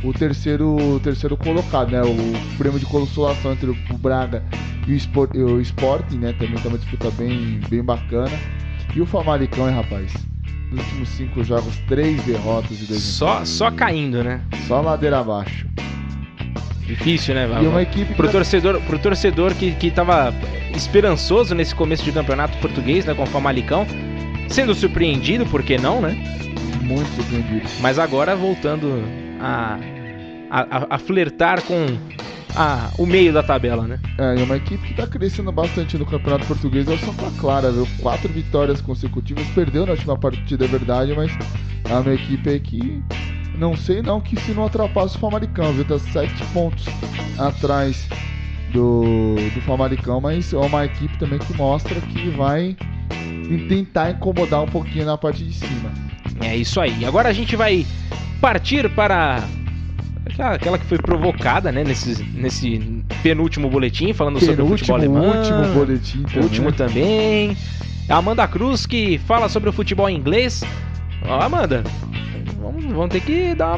o terceiro colocado, né? O prêmio de consolação entre o Braga e o Sporting, né? Também tá uma disputa bem bacana. E o Famalicão, hein, rapaz? Nos últimos 5 jogos, 3 derrotas e 2 empates. Só caindo, né? Só ladeira abaixo. Difícil, né? E uma equipe pro torcedor que tava esperançoso nesse começo de campeonato português, né? Com o Famalicão, sendo surpreendido, por que não, né? Muito surpreendido. Mas agora voltando a flertar com o meio da tabela, né? É uma equipe que tá crescendo bastante no Campeonato Português. É o Santa Clara, viu? 4 vitórias consecutivas. Perdeu na última partida, é verdade, mas É uma equipe aí que não sei não que se não ultrapassa o Famalicão, viu? Tá 7 pontos atrás do Famalicão, mas é uma equipe também que mostra que vai tentar incomodar um pouquinho na parte de cima. É isso aí. Agora a gente vai partir para aquela que foi provocada, né, nesse penúltimo boletim, falando sobre o futebol alemão. Último boletim também. Último também. A Amanda Cruz, que fala sobre o futebol inglês. Ó, Amanda, vamos ter que dar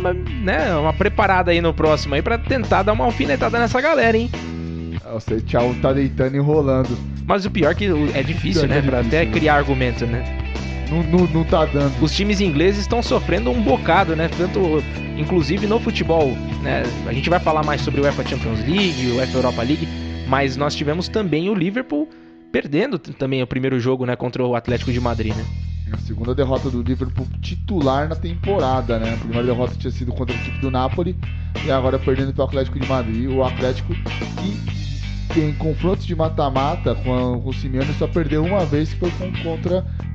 uma preparada aí no próximo aí pra tentar dar uma alfinetada nessa galera, hein? Você tchau tá deitando e enrolando. Mas o pior é que é difícil, né? Pra até criar argumento, né? Não tá dando. Os times ingleses estão sofrendo um bocado, né? Tanto, inclusive no futebol, né? A gente vai falar mais sobre o UEFA Champions League, o UEFA Europa League, mas nós tivemos também o Liverpool perdendo também o primeiro jogo, né? Contra o Atlético de Madrid, né? A segunda derrota do Liverpool titular na temporada, né? A primeira derrota tinha sido contra a equipe do Napoli e agora perdendo para o Atlético de Madrid. O Atlético que tem confrontos de mata-mata com o Simeone só perdeu uma vez, que foi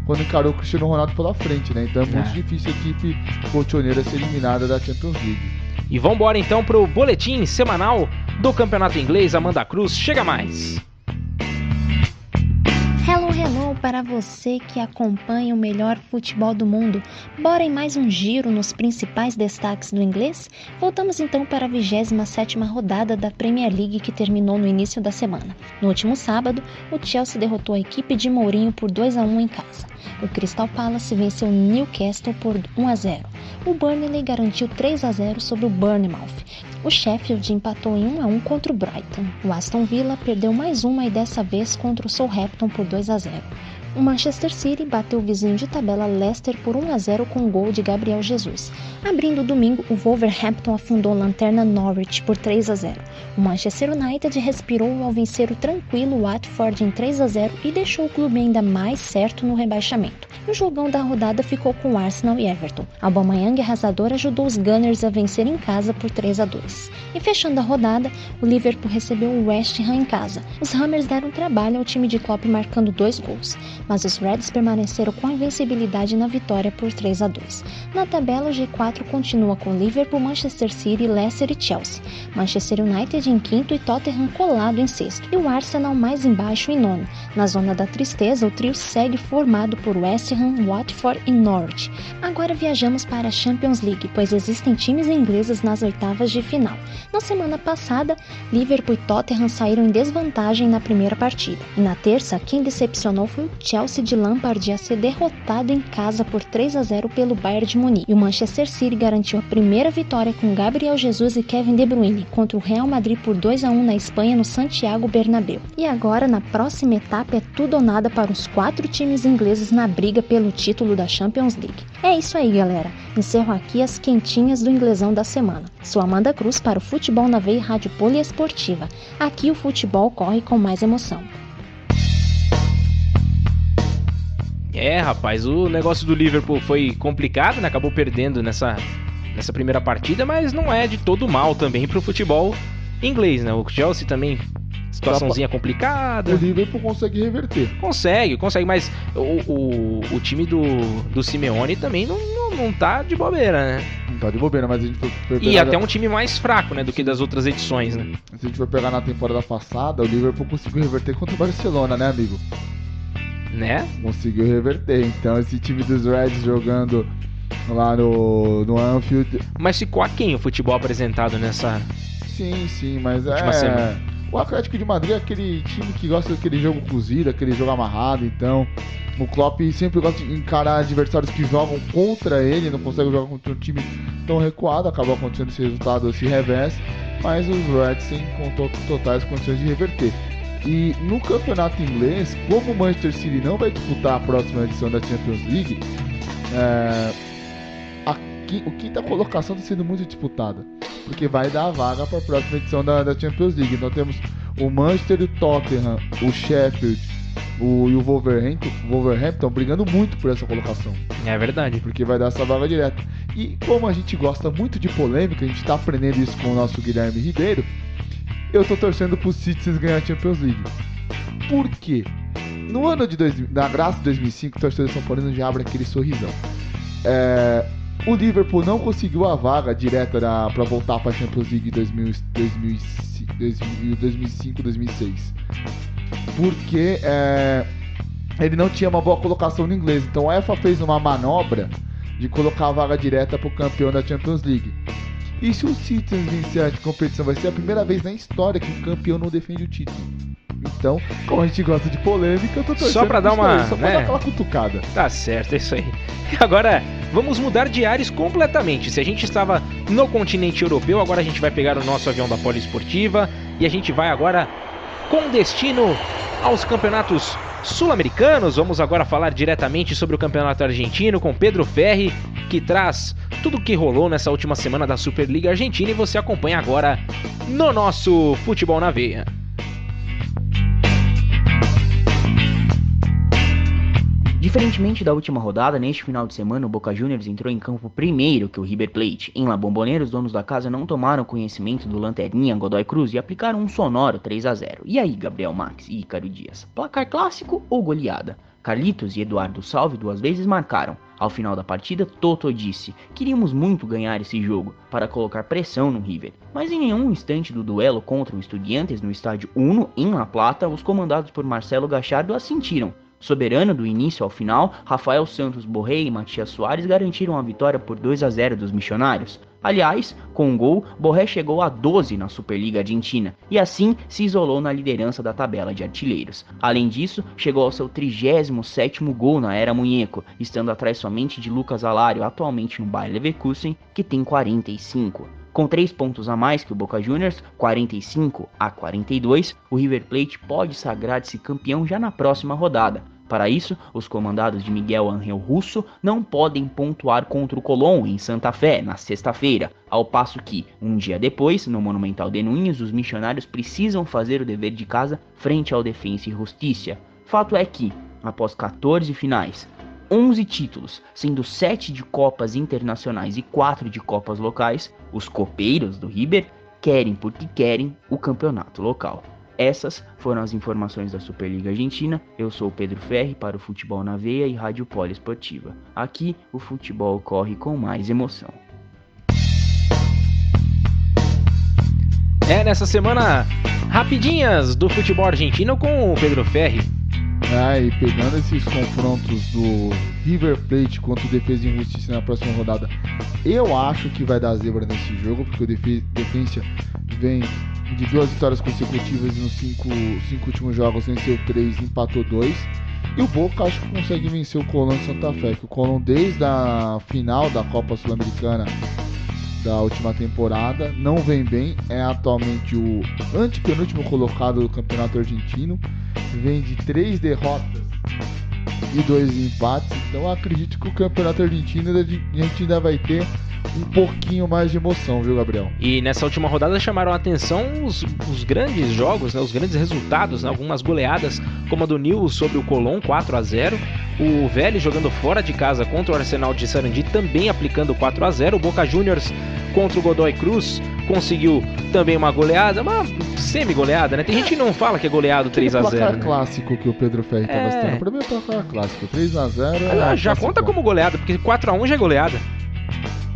quando encarou o Cristiano Ronaldo pela frente, né? Então é muito difícil a equipe colchoneira ser eliminada da Champions League. E vamos embora então pro boletim semanal do Campeonato Inglês. Amanda Cruz, chega mais! Hello para você que acompanha o melhor futebol do mundo. Bora em mais um giro nos principais destaques do inglês? Voltamos então para a 27ª rodada da Premier League, que terminou no início da semana. No último sábado, o Chelsea derrotou a equipe de Mourinho por 2-1 em casa. O Crystal Palace venceu o Newcastle por 1-0. O Burnley garantiu 3-0 sobre o Bournemouth. O Sheffield empatou em 1-1 contra o Brighton. O Aston Villa perdeu mais uma e dessa vez contra o Southampton por 2-0. O Manchester City bateu o vizinho de tabela Leicester por 1-0 com um gol de Gabriel Jesus. Abrindo o domingo, o Wolverhampton afundou a lanterna Norwich por 3-0. O Manchester United respirou ao vencer o tranquilo Watford em 3-0 e deixou o clube ainda mais certo no rebaixamento. O jogão da rodada ficou com Arsenal e Everton. Aubameyang arrasador ajudou os Gunners a vencer em casa por 3-2. E fechando a rodada, o Liverpool recebeu o West Ham em casa. Os Hammers deram trabalho ao time de Klopp marcando 2 gols, mas os Reds permaneceram com a invencibilidade na vitória por 3-2. Na tabela, o G4 continua com Liverpool, Manchester City, Leicester e Chelsea. Manchester United em quinto e Tottenham colado em sexto. E o Arsenal mais embaixo em nono. Na zona da tristeza, o trio segue formado por West Ham, Watford e Norwich. Agora viajamos para a Champions League, pois existem times ingleses nas oitavas de final. Na semana passada, Liverpool e Tottenham saíram em desvantagem na primeira partida. E na terça, quem decepcionou foi o Chelsea de Lampard a ser derrotado em casa por 3-0 pelo Bayern de Munique. E o Manchester City garantiu a primeira vitória com Gabriel Jesus e Kevin De Bruyne contra o Real Madrid por 2-1 na Espanha no Santiago Bernabéu. E agora, na próxima etapa, é tudo ou nada para os 4 times ingleses na briga pelo título da Champions League. É isso aí, galera. Encerro aqui as quentinhas do inglesão da semana. Sou Amanda Cruz para o Futebol na Veia Rádio Poliesportiva. Aqui o futebol corre com mais emoção. Rapaz, o negócio do Liverpool foi complicado, né? Acabou perdendo nessa primeira partida, mas não é de todo mal também pro futebol inglês, né? O Chelsea também, situaçãozinha complicada. O Liverpool consegue reverter. Consegue, mas o time do Simeone também não tá de bobeira, né? Não tá de bobeira, mas a gente foi pegar... E até um time mais fraco, né, do que das outras edições, né? Se a gente for pegar na temporada passada, o Liverpool conseguiu reverter contra o Barcelona, né, amigo? Né? Conseguiu reverter. Então esse time dos Reds jogando lá no Anfield... Mas ficou aquém o futebol apresentado nessa... Sim, mas semana. O Atlético de Madrid é aquele time que gosta daquele jogo cozido, aquele jogo amarrado. Então o Klopp sempre gosta de encarar adversários que jogam contra ele, não consegue jogar contra um time tão recuado. Acabou acontecendo esse resultado, esse revés, mas os Reds têm totais condições de reverter. E no campeonato inglês, como o Manchester City não vai disputar a próxima edição da Champions League, a quinta colocação está sendo muito disputada, porque vai dar a vaga para a próxima edição da Champions League. Então temos o Manchester, o Tottenham, o Sheffield e o Wolverhampton brigando muito por essa colocação. É verdade. Porque vai dar essa vaga direta. E como a gente gosta muito de polêmica, a gente está aprendendo isso com o nosso Guilherme Ribeiro, eu tô torcendo pro Citizens ganhar a Champions League. Por quê? No ano da graça de 2005, o torcedor São Paulino já abre aquele sorrisão. O Liverpool não conseguiu a vaga direta para voltar para a Champions League 2005-2006. Porque ele não tinha uma boa colocação no inglês. Então a UEFA fez uma manobra de colocar a vaga direta para o campeão da Champions League. E se o City vencer a competição, vai ser a primeira vez na história que o campeão não defende o título. Então, como a gente gosta de polêmica, eu tô torcendo só pra dar uma, só pra dar aquela cutucada. Tá certo, é isso aí. Agora, vamos mudar de ares completamente. Se a gente estava no continente europeu, agora a gente vai pegar o nosso avião da Poliesportiva e a gente vai agora com destino aos campeonatos sul-americanos. Vamos agora falar diretamente sobre o campeonato argentino com Pedro Ferri, que traz tudo o que rolou nessa última semana da Superliga Argentina, e você acompanha agora no nosso Futebol na Veia. Diferentemente da última rodada, neste final de semana o Boca Juniors entrou em campo primeiro que o River Plate. Em La Bombonera, os donos da casa não tomaram conhecimento do lanterninha Godoy Cruz e aplicaram um sonoro 3-0. E aí, Gabriel Max e Ícaro Dias? Placar clássico ou goleada? Carlitos e Eduardo Salve 2 vezes marcaram. Ao final da partida, Toto disse: queríamos muito ganhar esse jogo, para colocar pressão no River. Mas em nenhum instante do duelo contra o Estudiantes no estádio Uno, em La Plata, os comandados por Marcelo Gallardo assentiram. Soberano do início ao final, Rafael Santos Borré e Matias Soares garantiram a vitória por 2-0 dos missionários. Aliás, com um gol, Borré chegou a 12 na Superliga Argentina e assim se isolou na liderança da tabela de artilheiros. Além disso, chegou ao seu 37º gol na era Munheco, estando atrás somente de Lucas Alario, atualmente no Bayer Leverkusen, que tem 45. Com 3 pontos a mais que o Boca Juniors, 45-42, o River Plate pode sagrar-se campeão já na próxima rodada. Para isso, os comandados de Miguel Ángel Russo não podem pontuar contra o Colón em Santa Fé, na sexta-feira, ao passo que, um dia depois, no Monumental de Núñez, os missionários precisam fazer o dever de casa frente ao Defensa e Justicia. Fato é que, após 14 finais, 11 títulos, sendo 7 de Copas Internacionais e 4 de Copas Locais, os copeiros do River querem porque querem o campeonato local. Essas foram as informações da Superliga Argentina. Eu sou o Pedro Ferri para o Futebol na Veia e Rádio Poliesportiva. Aqui o futebol corre com mais emoção. Nessa semana, rapidinhas do futebol argentino com o Pedro Ferri. E pegando esses confrontos do River Plate contra o Defensa e Justiça na próxima rodada, eu acho que vai dar zebra nesse jogo, porque o Defensa vem de 2 vitórias consecutivas e nos 5 últimos jogos venceu 3 e empatou 2. E o Boca acho que consegue vencer o Colón em Santa Fé, que o Colón desde a final da Copa Sul-Americana da última temporada não vem bem, é atualmente o antepenúltimo colocado do campeonato argentino, vem de 3 derrotas e 2 empates, então acredito que o campeonato argentino a gente ainda vai ter um pouquinho mais de emoção, viu, Gabriel? E nessa última rodada chamaram a atenção os grandes jogos, né, os grandes resultados, né, algumas goleadas, como a do Newell's sobre o Colón, 4-0, o Vélez jogando fora de casa contra o Arsenal de Sarandi, também aplicando 4-0, o Boca Juniors contra o Godoy Cruz conseguiu também uma goleada, uma semi-goleada, né? Tem gente que não fala que é goleado 3-0. O placar clássico que o Pedro Ferri estava citando, pra mim é o placar clássico, 3-0 já conta como goleada, porque 4-1 já é goleada.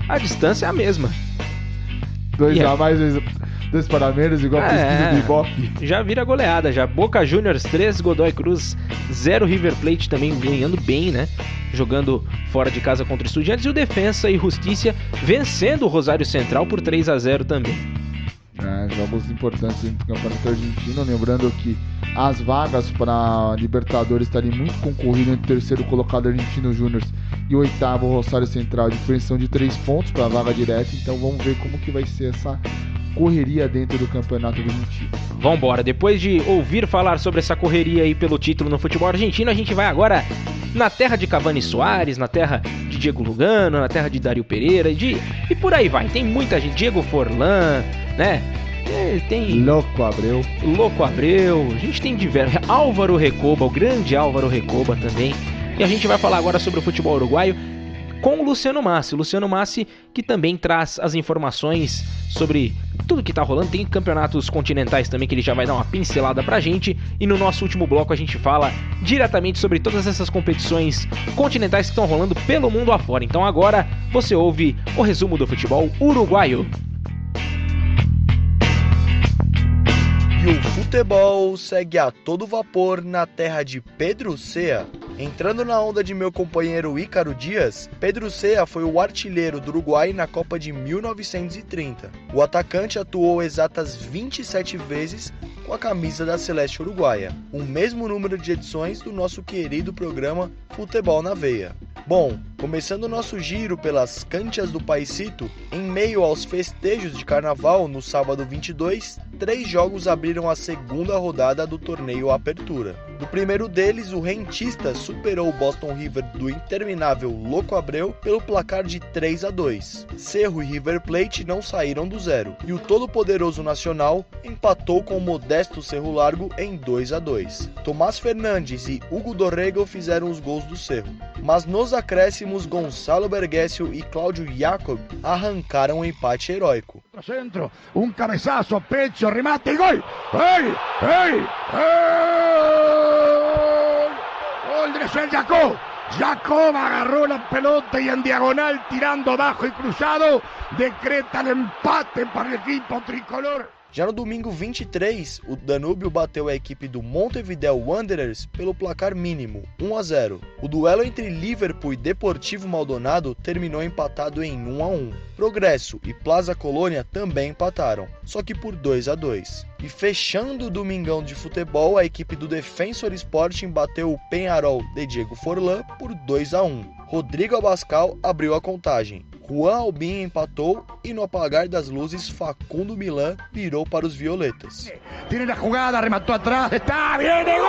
A distância é a mesma. 2 mais 2 para menos, igual a pesquisa do Ibope. Já vira goleada, já. Boca Juniors 3, Godoy Cruz 0, River Plate também ganhando bem, né? Jogando fora de casa contra o Estudiantes, e o Defensa e Justicia vencendo o Rosário Central por 3-0 também. Jogos importantes dentro do campeonato argentino, lembrando que as vagas para Libertadores estariam muito concorridas entre o terceiro colocado Argentino Júnior e o 8º Rosário Central, diferença de 3 pontos para a vaga direta, então vamos ver como que vai ser essa correria dentro do campeonato argentino. Vambora, depois de ouvir falar sobre essa correria aí pelo título no futebol argentino, a gente vai agora na terra de Cavani Soares, na terra de Diego Lugano, na terra de Dario Pereira e por aí vai, tem muita gente, Diego Forlan, né? Tem Louco Abreu, a gente tem diversos, Álvaro Recoba, o grande Álvaro Recoba também, e a gente vai falar agora sobre o futebol uruguaio. com o Luciano Massi. O Luciano Massi que também traz as informações sobre tudo que tá rolando. Tem campeonatos continentais também que ele já vai dar uma pincelada pra gente. E no nosso último bloco a gente fala diretamente sobre todas essas competições continentais que estão rolando pelo mundo afora. Então agora você ouve o resumo do futebol uruguaio. E o futebol segue a todo vapor na terra de Pedro Cea. Entrando na onda de meu companheiro Ícaro Dias, Pedro Cea foi o artilheiro do Uruguai na Copa de 1930. O atacante atuou exatas 27 vezes com a camisa da Celeste Uruguaia, o mesmo número de edições do nosso querido programa Futebol na Veia. Bom, começando o nosso giro pelas canchas do Paisito, em meio aos festejos de carnaval no sábado 22, 3 jogos abriram a segunda rodada do torneio Apertura. No primeiro deles, o Rentistas superou o Boston River do interminável Louco Abreu pelo placar de 3-2. Cerro e River Plate não saíram do zero, e o todo-poderoso Nacional empatou com o modesto Cerro Largo em 2-2. Tomás Fernandes e Hugo Dorrego fizeram os gols do Cerro, mas nos acréscimos Gonçalo Berguessio e Cláudio Jacob arrancaram um empate heróico. Centro, cabeçazo, pecho, remate, gol! ¡Hey! ¡Hey! ¡Gol de Sel Jacob! Jacob agarró la pelota y en diagonal, tirando abajo y cruzado, decreta el empate para el equipo tricolor. Já no domingo 23, o Danúbio bateu a equipe do Montevideo Wanderers pelo placar mínimo, 1-0. O duelo entre Liverpool e Deportivo Maldonado terminou empatado em 1-1. Progresso e Plaza Colônia também empataram, só que por 2-2. E fechando o domingão de futebol, a equipe do Defensor Sporting bateu o Peñarol de Diego Forlán por 2-1. Rodrigo Abascal abriu a contagem. Juan Albin empatou e no apagar das luzes, Facundo Milan virou para os violetas. Tiene la jugada, rematou atrás, está, viene, gol!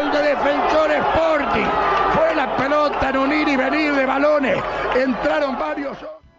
Gol de Defensor Sporting. Fue la pelota en un ir y venir de balones. Entraron varios.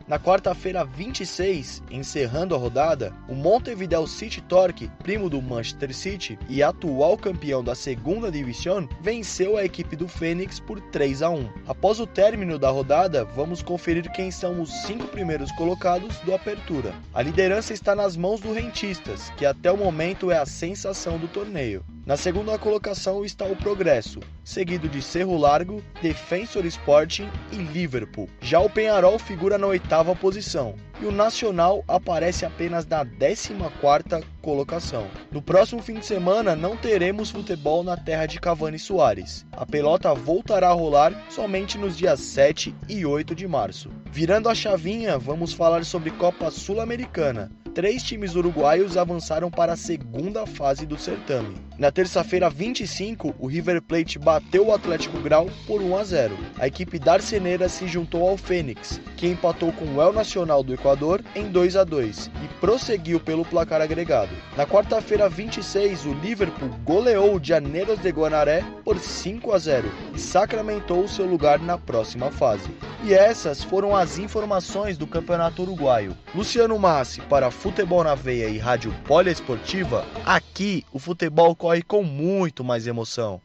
Na quarta-feira 26, encerrando a rodada, o Montevideo City Torque, primo do Manchester City e atual campeão da segunda divisão, venceu a equipe do Fênix por 3-1. Após o término da rodada, vamos conferir quem são os 5 primeiros colocados do Apertura. A liderança está nas mãos do Rentistas, que até o momento é a sensação do torneio. Na segunda colocação está o Progresso, seguido de Cerro Largo, Defensor Sporting e Liverpool. Já o Peñarol figura na 8ª posição e o Nacional aparece apenas na 14ª colocação. No próximo fim de semana não teremos futebol na terra de Cavani Soares. A pelota voltará a rolar somente nos dias 7 e 8 de março. Virando a chavinha, vamos falar sobre Copa Sul-Americana. 3 times uruguaios avançaram para a segunda fase do certame. Na terça-feira 25, o River Plate bateu o Atlético Grau por 1-0. A equipe darceneira se juntou ao Fênix, que empatou com o El Nacional do Equador em 2-2 e prosseguiu pelo placar agregado. Na quarta-feira 26, o Liverpool goleou o Llaneros de Guanaré por 5-0 e sacramentou seu lugar na próxima fase. E essas foram as informações do Campeonato Uruguaio. Luciano Massi para Futebol na Veia e Rádio Poliesportiva, aqui o futebol corre com muito mais emoção.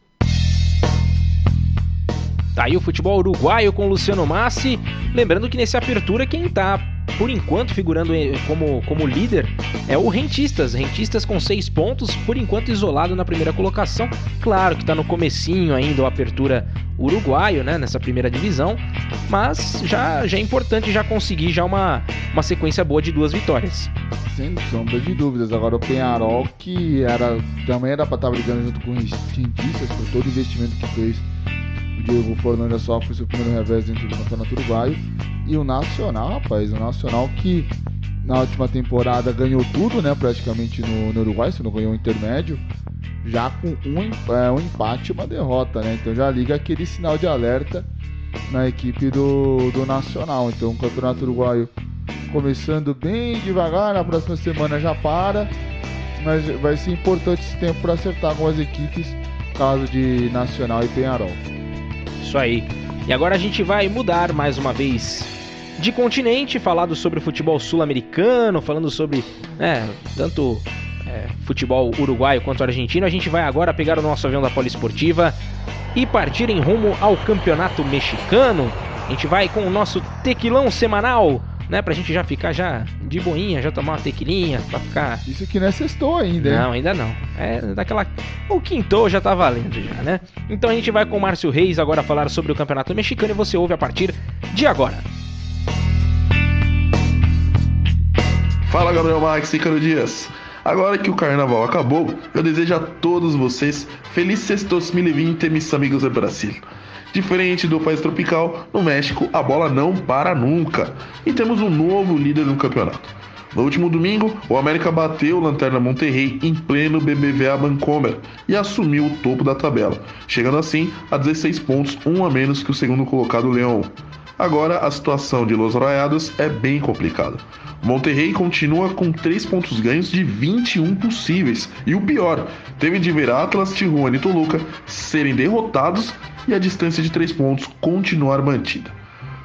Tá aí o futebol uruguaio com Luciano Massi. Lembrando que nesse Apertura quem tá por enquanto figurando como líder é o Rentistas. Rentistas com 6 pontos, por enquanto isolado na primeira colocação. Claro que tá no comecinho ainda o Apertura uruguaio, né, nessa primeira divisão, mas já é importante já conseguir já uma sequência boa de 2 vitórias. Sem sombra de dúvidas. Agora o Peñarol, que também era para estar brigando junto com os Rentistas, por todo o investimento que fez. O Diego Forlán só foi seu primeiro revés dentro do Campeonato Uruguaio. E o Nacional, rapaz, o Nacional que na última temporada ganhou tudo, né, praticamente no Uruguai, se não ganhou o intermédio, já com um empate e uma derrota, né, então já liga aquele sinal de alerta na equipe do Nacional. Então o Campeonato Uruguaio começando bem devagar, na próxima semana já para, mas vai ser importante esse tempo para acertar com as equipes, caso de Nacional e Peñarol. Isso aí. E agora a gente vai mudar mais uma vez de continente, falado sobre o futebol sul-americano, falando sobre tanto futebol uruguaio quanto argentino, a gente vai agora pegar o nosso avião da Poliesportiva e partir em rumo ao campeonato mexicano. A gente vai com o nosso tequilão semanal, né, pra gente já ficar já de boinha, já tomar uma tequilinha, pra ficar... Isso aqui não é sextou ainda, hein? Não, ainda não. É daquela... O quintou já tá valendo já, né? Então a gente vai com o Márcio Reis agora falar sobre o campeonato mexicano e você ouve a partir de agora. Fala, Gabriel Max e Ícaro Dias. Agora que o carnaval acabou, eu desejo a todos vocês feliz sexto 2020, mis amigos do Brasil. Diferente do país tropical, no México a bola não para nunca e temos um novo líder no campeonato. No último domingo, o América bateu o Lanterna Monterrey em pleno BBVA Bancomer e assumiu o topo da tabela, chegando assim a 16 pontos, um a menos que o segundo colocado Leão. Agora a situação de Los Rayados é bem complicada. Monterrey continua com 3 pontos ganhos de 21 possíveis. E o pior, teve de ver Atlas, Tijuana e Toluca serem derrotados e a distância de 3 pontos continuar mantida.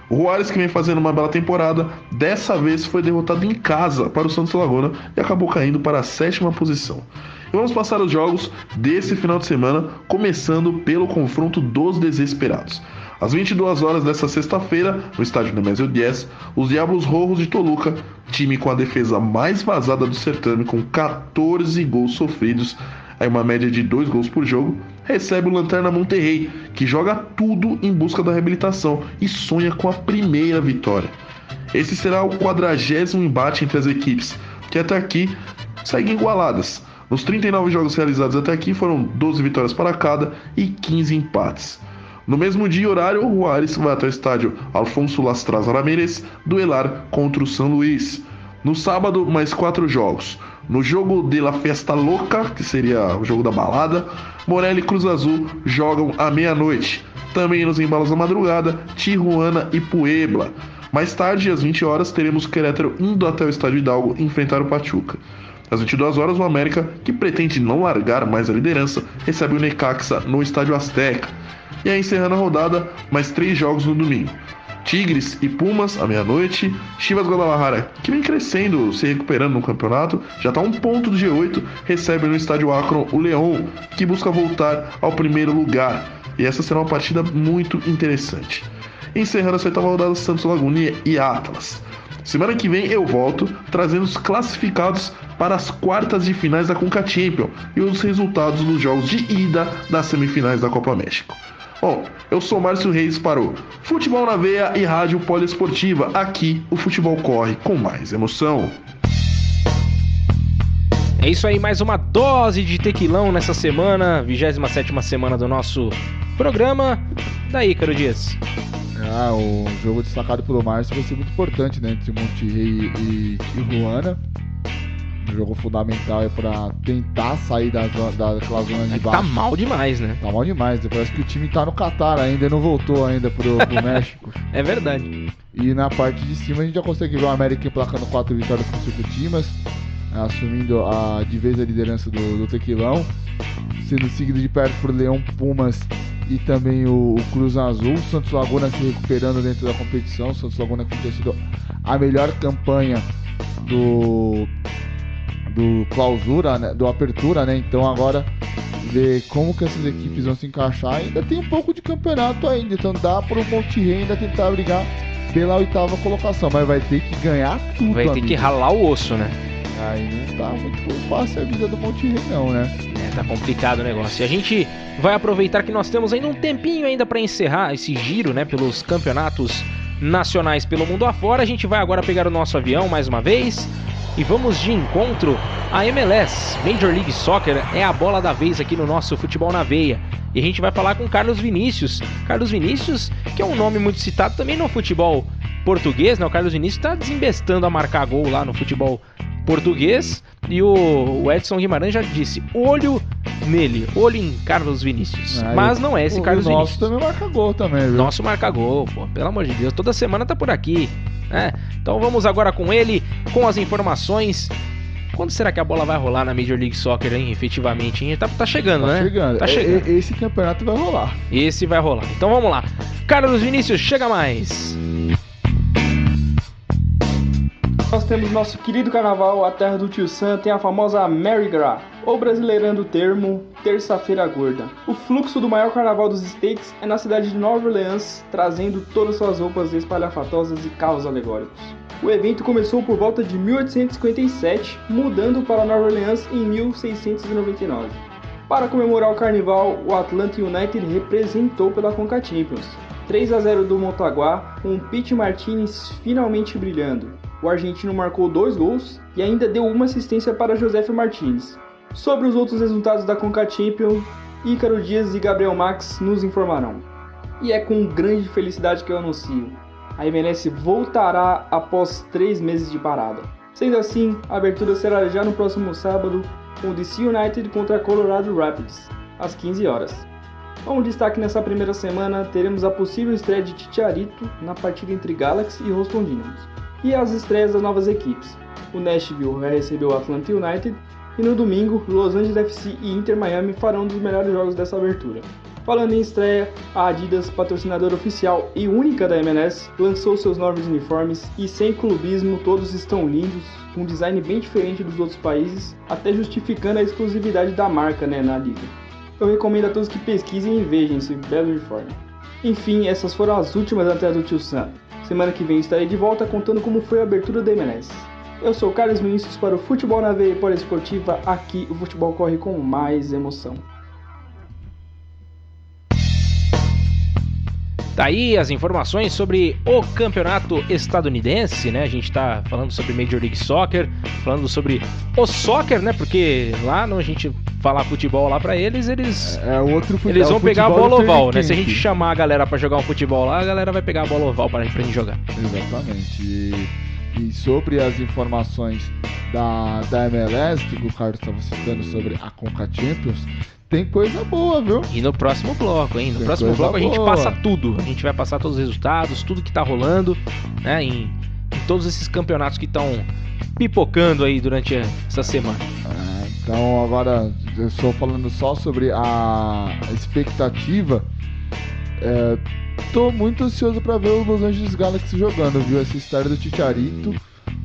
O Juárez, que vem fazendo uma bela temporada, dessa vez foi derrotado em casa para o Santos Laguna e acabou caindo para a 7ª posição. E vamos passar os jogos desse final de semana, começando pelo confronto dos desesperados. Às 22 horas desta sexta-feira, no estádio Nemésio 10, os Diablos Rojos de Toluca, time com a defesa mais vazada do certame, com 14 gols sofridos, aí uma média de 2 gols por jogo, recebe o Lanterna Monterrey, que joga tudo em busca da reabilitação e sonha com a primeira vitória. Esse será o 40º embate entre as equipes, que até aqui seguem igualadas. Nos 39 jogos realizados até aqui foram 12 vitórias para cada e 15 empates. No mesmo dia e horário, o Juárez vai até o estádio Alfonso Lastras Ramírez duelar contra o São Luís. No sábado, mais 4 jogos. No jogo de La Festa Loca, que seria o jogo da balada, Morelia e Cruz Azul jogam à meia-noite. Também nos embalos da madrugada, Tijuana e Puebla. Mais tarde, às 20 horas, teremos Querétaro indo até o estádio Hidalgo enfrentar o Pachuca. Às 22 horas, o América, que pretende não largar mais a liderança, recebe o Necaxa no estádio Azteca. E aí, encerrando a rodada, mais 3 jogos no domingo. Tigres e Pumas, à meia-noite. Chivas Guadalajara, que vem crescendo, se recuperando no campeonato, já está a 1 ponto do G8, recebe no estádio Akron o Leão, que busca voltar ao primeiro lugar. E essa será uma partida muito interessante. Encerrando a 7ª rodada, Santos Laguna e Atlas. Semana que vem eu volto, trazendo os classificados para as quartas de finais da Conca Champions e os resultados dos jogos de ida das semifinais da Copa México. Bom, eu sou Márcio Reis para o Futebol na Veia e Rádio Poliesportiva. Aqui o futebol corre com mais emoção. É isso aí, mais uma dose de tequilão nessa semana, 27ª semana do nosso programa. Daí, Ícaro Dias. O jogo destacado pelo Márcio vai ser muito importante, né, entre Monterrey e Tijuana. Um jogo fundamental é pra tentar sair daquela zona de baixo. Tá mal demais, né? Tá mal demais. Parece que o time tá no Catar ainda, não voltou ainda pro México. É verdade. E na parte de cima a gente já consegue ver o América emplacando 4 vitórias consecutivas, assumindo de vez a liderança do Tequilão, sendo seguido de perto por Leão, Pumas e também o Cruz Azul. O Santos Laguna se recuperando dentro da competição. O Santos Laguna que tem sido a melhor campanha do clausura, né, do apertura, né? Então agora ver como que essas equipes vão se encaixar. Ainda tem um pouco de campeonato ainda, então dá para o Monterrey ainda tentar brigar pela 8ª colocação, mas vai ter que ganhar tudo. Vai ter que ralar o osso, né? Aí não tá muito fácil a vida do Monterrey não, né? Tá complicado o negócio. E a gente vai aproveitar que nós temos ainda um tempinho ainda para encerrar esse giro, né, pelos campeonatos nacionais pelo mundo afora. A gente vai agora pegar o nosso avião mais uma vez e vamos de encontro à MLS. Major League Soccer é a bola da vez aqui no nosso Futebol na Veia. E a gente vai falar com Carlos Vinícius. Carlos Vinícius, que é um nome muito citado também no futebol português, né? O Carlos Vinícius está desembestando a marcar gol lá no futebol português. E o Edson Guimarães já disse, olho nele, olho em Carlos Vinícius. Mas não é esse Carlos Vinícius. Nosso também marca gol também, viu? Nosso marca gol, pô, pelo amor de Deus. Toda semana tá por aqui, né? Então vamos agora com ele, com as informações. Quando será que a bola vai rolar na Major League Soccer, hein? Efetivamente, hein? Tá chegando, né? Tá chegando. Esse campeonato vai rolar. Esse vai rolar. Então vamos lá. Carlos Vinícius, chega mais. Nós temos nosso querido carnaval, a terra do Tio Sam, tem a famosa Mardi Gras, ou brasileirando o termo, terça-feira gorda. O fluxo do maior carnaval dos States é na cidade de Nova Orleans, trazendo todas suas roupas espalhafatosas e carros alegóricos. O evento começou por volta de 1857, mudando para Nova Orleans em 1699. Para comemorar o carnaval, o Atlanta United representou pela Conca Champions. 3-0 do Montaguá, com o Pete Martinez finalmente brilhando. O argentino marcou 2 gols e ainda deu uma assistência para Josef Martins. Sobre os outros resultados da Conca Champions, Ícaro Dias e Gabriel Max nos informarão. E é com grande felicidade que eu anuncio: a MLS voltará após 3 meses de parada. Sendo assim, a abertura será já no próximo sábado, com o DC United contra Colorado Rapids, às 15 horas. Como destaque nessa primeira semana, teremos a possível estreia de Chicharito na partida entre Galaxy e Houston Dynamos, e as estreias das novas equipes. O Nashville vai receber o Atlanta United, e no domingo, Los Angeles FC e Inter Miami farão um dos melhores jogos dessa abertura. Falando em estreia, a Adidas, patrocinadora oficial e única da MLS, lançou seus novos uniformes e, sem clubismo, todos estão lindos, com um design bem diferente dos outros países, até justificando a exclusividade da marca, na liga. Eu recomendo a todos que pesquisem e vejam esse belo uniforme. Enfim, essas foram as últimas da terra do Tio Sam. Semana que vem estarei de volta contando como foi a abertura da MLS. Eu sou Carlos Vinícius para o Futebol na Veia Poliesportiva. Aqui o futebol corre com mais emoção. Daí as informações sobre o campeonato estadunidense, né? A gente tá falando sobre Major League Soccer, falando sobre o soccer, né? Porque lá a gente falar futebol lá pra eles outro futebol, eles vão pegar a bola oval, né? Se a gente chamar a galera pra jogar um futebol lá, a galera vai pegar a bola oval pra gente jogar. Exatamente. E sobre as informações da MLS, que o Carlos estava citando sobre a Conca Champions, tem coisa boa, viu? E no próximo bloco, hein? No próximo bloco a gente passa tudo. A gente vai passar todos os resultados, tudo que tá rolando, né? Em todos esses campeonatos que estão pipocando aí durante essa semana. Então agora eu estou falando só sobre a expectativa. Tô muito ansioso para ver o Los Angeles Galaxy jogando, viu? Essa história do Chicharito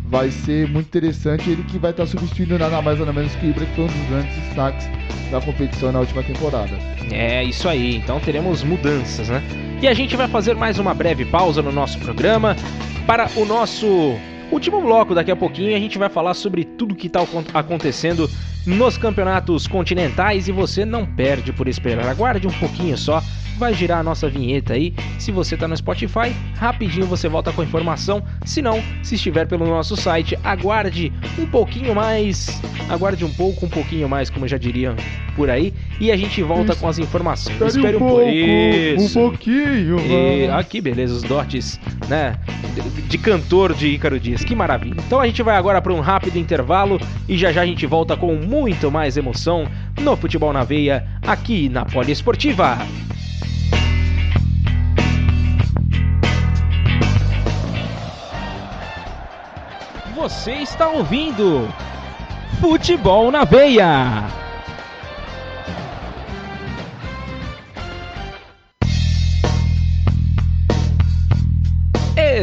vai ser muito interessante. Ele que vai estar substituindo nada mais nada menos que o Ibra, que foi um dos grandes destaques da competição na última temporada. É isso aí, então teremos mudanças, né? E a gente vai fazer mais uma breve pausa no nosso programa para o nosso último bloco. Daqui a pouquinho a gente vai falar sobre tudo que está acontecendo nos campeonatos continentais e você não perde por esperar. Aguarde um pouquinho só, vai girar a nossa vinheta aí. Se você está no Spotify, rapidinho você volta com a informação. Se não, se estiver pelo nosso site, aguarde um pouquinho mais, aguarde um pouquinho mais, como já diriam por aí, e a gente volta com as informações. Espere um pouquinho. Aqui, beleza, os dotes, né, de cantor de Ícaro Dias, que maravilha. Então a gente vai agora para um rápido intervalo e já a gente volta com muito mais emoção no Futebol na Veia, aqui na Poliesportiva. Você está ouvindo Futebol na Veia.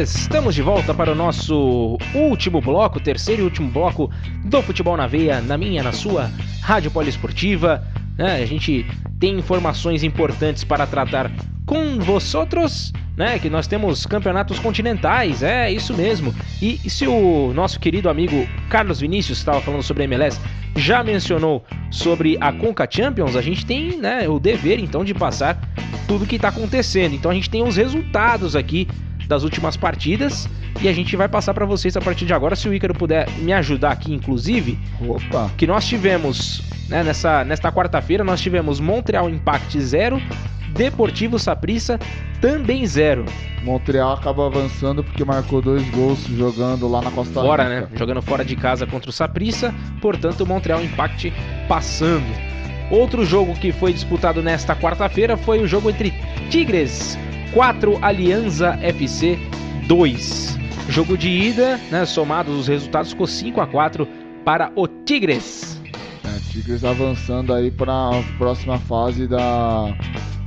Estamos de volta para o nosso último bloco, terceiro e último bloco do Futebol na Veia, na minha, na sua Rádio Poliesportiva. A gente tem informações importantes para tratar com vosotros, né? Que nós temos campeonatos continentais, é isso mesmo. E se o nosso querido amigo Carlos Vinícius estava falando sobre a MLS, já mencionou sobre a Conca Champions, a gente tem, né, o dever então de passar tudo que está acontecendo. Então a gente tem os resultados aqui das últimas partidas e a gente vai passar para vocês a partir de agora. Se o Ícaro puder me ajudar aqui, inclusive, que nós tivemos, né, nesta quarta-feira, nós tivemos Montreal Impact 0, Deportivo Saprissa também 0. Montreal acaba avançando porque marcou 2 gols jogando lá na Costa Rica. Fora, né? Jogando fora de casa contra o Saprissa, portanto o Montreal Impact passando. Outro jogo que foi disputado nesta quarta-feira foi o jogo entre Tigres 4, Alianza FC 2. Jogo de ida, né, somados os resultados, ficou 5-4 para o Tigres. Tigres avançando aí para a próxima fase da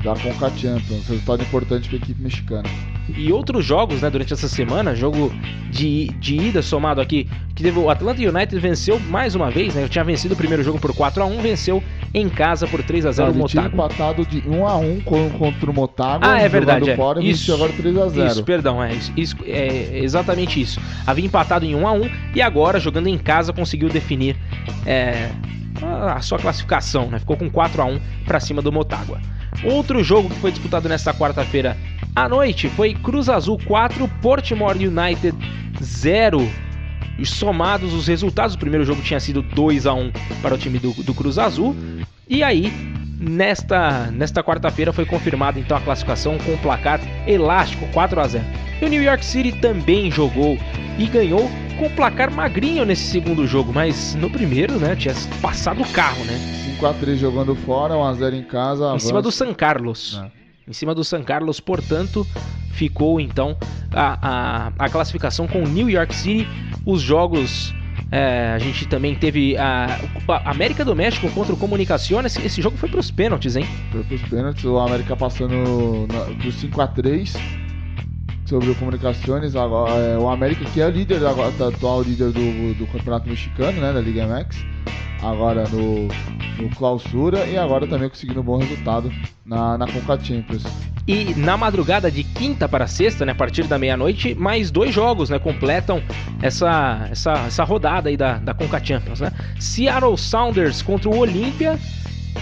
Conca Champions. Resultado importante para a equipe mexicana. E outros jogos, né, durante essa semana, jogo de ida somado aqui, que teve o Atlanta United venceu mais uma vez, né? Eu tinha vencido o primeiro jogo por 4-1, venceu em casa por 3-0 o Motagua. Tinha empatado de 1-1 contra o Motagua. Ah, é verdade. Fora, isso, agora 3-0. Isso, perdão, isso, é exatamente isso. Havia empatado em 1-1 e agora, jogando em casa, conseguiu definir a sua classificação, né? Ficou com 4-1 para cima do Motagua. Outro jogo que foi disputado nesta quarta-feira à noite foi Cruz Azul 4, Portimão United 0. Somados os resultados, o primeiro jogo tinha sido 2-1 para o time do Cruz Azul. E aí, nesta quarta-feira foi confirmada então a classificação com o placar elástico 4-0. E o New York City também jogou e ganhou com o placar magrinho nesse segundo jogo, mas no primeiro, né, tinha passado o carro, né? 5-3 jogando fora, 1-0 em casa. Em cima do San Carlos. Em cima do San Carlos, portanto, ficou então a classificação com o New York City. Os jogos, a gente também teve a América do México contra o Comunicaciones. Esse jogo foi para os pênaltis, hein? Foi para os pênaltis, o América passando dos 5-3 sobre o Comunicaciones. Agora, o América, que é o líder, atual líder do campeonato mexicano, né, da Liga MX, agora no Clausura, e agora também conseguindo um bom resultado na Conca Champions. E na madrugada de quinta para sexta, né, a partir da meia-noite, mais 2 jogos, né, completam essa rodada aí da Conca Champions, né? Seattle Sounders contra o Olímpia,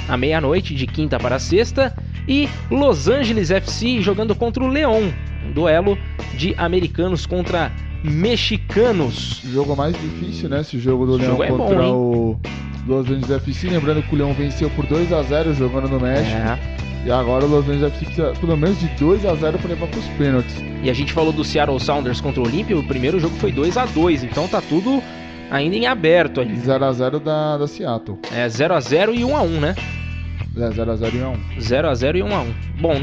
à meia-noite de quinta para sexta, e Los Angeles FC jogando contra o León, um duelo de americanos contra mexicanos. O jogo mais difícil, né, esse jogo do León contra o Los Angeles FC, lembrando que o León venceu por 2-0 jogando no México. E agora o Los Angeles FC precisa pelo menos de 2-0 para levar para os pênaltis. E a gente falou do Seattle Sounders contra o Olímpia, o primeiro jogo foi 2-2, então tá tudo ainda em aberto ali. 0-0 da Seattle. 0-0 e 1-1, né? 0-0 e 1-1. 0-0 e 1-1. Bom,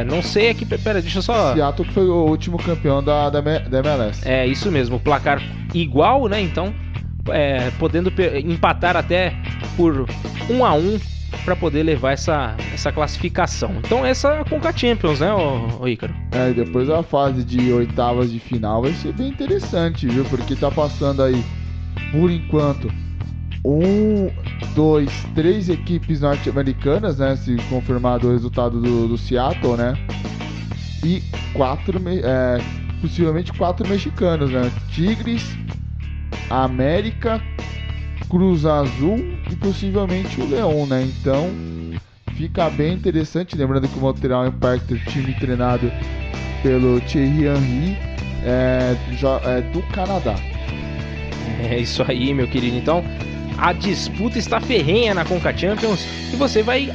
não sei aqui, pera, deixa eu só... Seattle que foi o último campeão da MLS. É, isso mesmo, o placar igual, né, então, podendo empatar até por 1-1 para poder levar essa classificação. Então essa é a Conca Champions, né, ô Ícaro? E depois a fase de oitavas de final vai ser bem interessante, viu? Porque tá passando aí, por enquanto, 1, 2, 3 equipes norte-americanas, né? Se confirmado o resultado do Seattle, né? E possivelmente 4 mexicanos, né? Tigres, América, Cruz Azul e possivelmente o León, né? Então fica bem interessante. Lembrando que o Montreal Impact, time treinado pelo Thierry Henry, é do Canadá. É isso aí, meu querido. Então a disputa está ferrenha na Conca Champions e você vai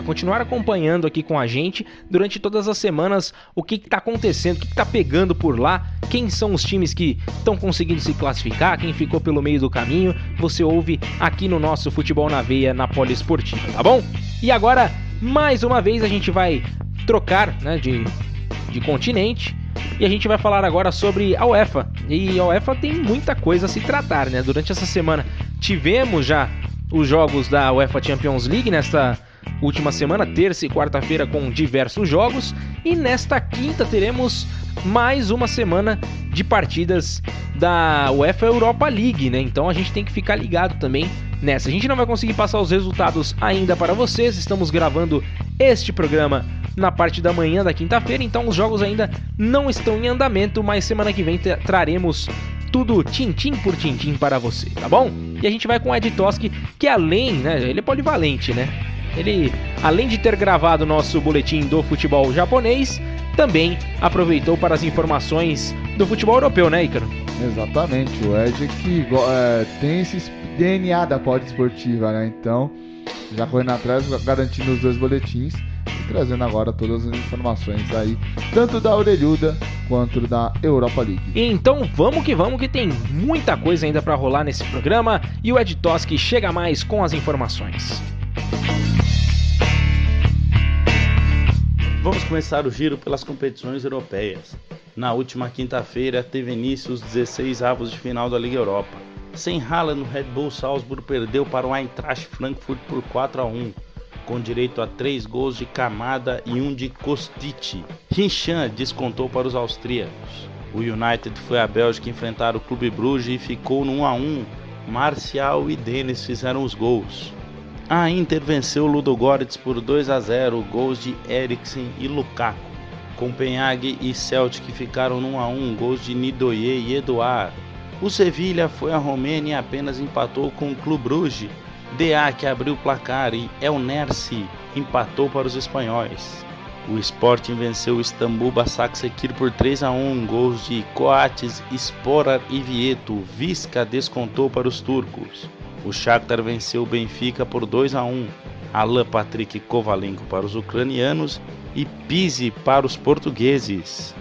continuar acompanhando aqui com a gente durante todas as semanas o que está acontecendo, o que está pegando por lá, quem são os times que estão conseguindo se classificar, quem ficou pelo meio do caminho, você ouve aqui no nosso Futebol na Veia na Poliesportiva, tá bom? E agora, mais uma vez, a gente vai trocar, né, de continente. E a gente vai falar agora sobre a UEFA. E a UEFA tem muita coisa a se tratar, né? Durante essa semana tivemos já os jogos da UEFA Champions League nesta última semana, terça e quarta-feira, com diversos jogos. E nesta quinta teremos mais uma semana de partidas da UEFA Europa League, né? Então a gente tem que ficar ligado também nessa. A gente não vai conseguir passar os resultados ainda para vocês. Estamos gravando este programa na parte da manhã da quinta-feira, então os jogos ainda não estão em andamento, mas semana que vem traremos tudo tintim por tintim para você, tá bom? E a gente vai com o Ed Toski, que além, né, ele é polivalente, né? Ele, além de ter gravado o nosso boletim do futebol japonês, também aproveitou para as informações do futebol europeu, né, Ícaro? Exatamente, o Ed que tem esse DNA da Poliesportiva, né? Então, já correndo atrás, garantindo os 2 boletins e trazendo agora todas as informações aí, tanto da Orelhuda quanto da Europa League. Então vamos que tem muita coisa ainda para rolar nesse programa e o Ed Toski chega mais com as informações. Vamos começar o giro pelas competições europeias. Na última quinta-feira teve início os 16avos de final da Liga Europa. Sem Haaland, o Red Bull Salzburg perdeu para o Eintracht Frankfurt por 4-1. com direito a 3 gols de Kamada e 1 de Kostic. Hinchan descontou para os austríacos. O United foi à Bélgica enfrentar o Clube Bruges e ficou no 1-1. Martial e Dennis fizeram os gols. A Inter venceu o Ludogorets por 2-0, gols de Eriksen e Lukaku. Copenhague e Celtic ficaram no 1-1, gols de Ndoye e Edouard. O Sevilha foi à Romênia e apenas empatou com o Clube Bruges. DA que abriu o placar e El Nersi empatou para os espanhóis. O Sporting venceu o Istambul Başakşehir por 3-1, gols de Coates, Sporar e Vieto. Visca descontou para os turcos. O Shakhtar venceu o Benfica por 2-1. Alan Patrick Kovalenko para os ucranianos e Pizzi para os portugueses.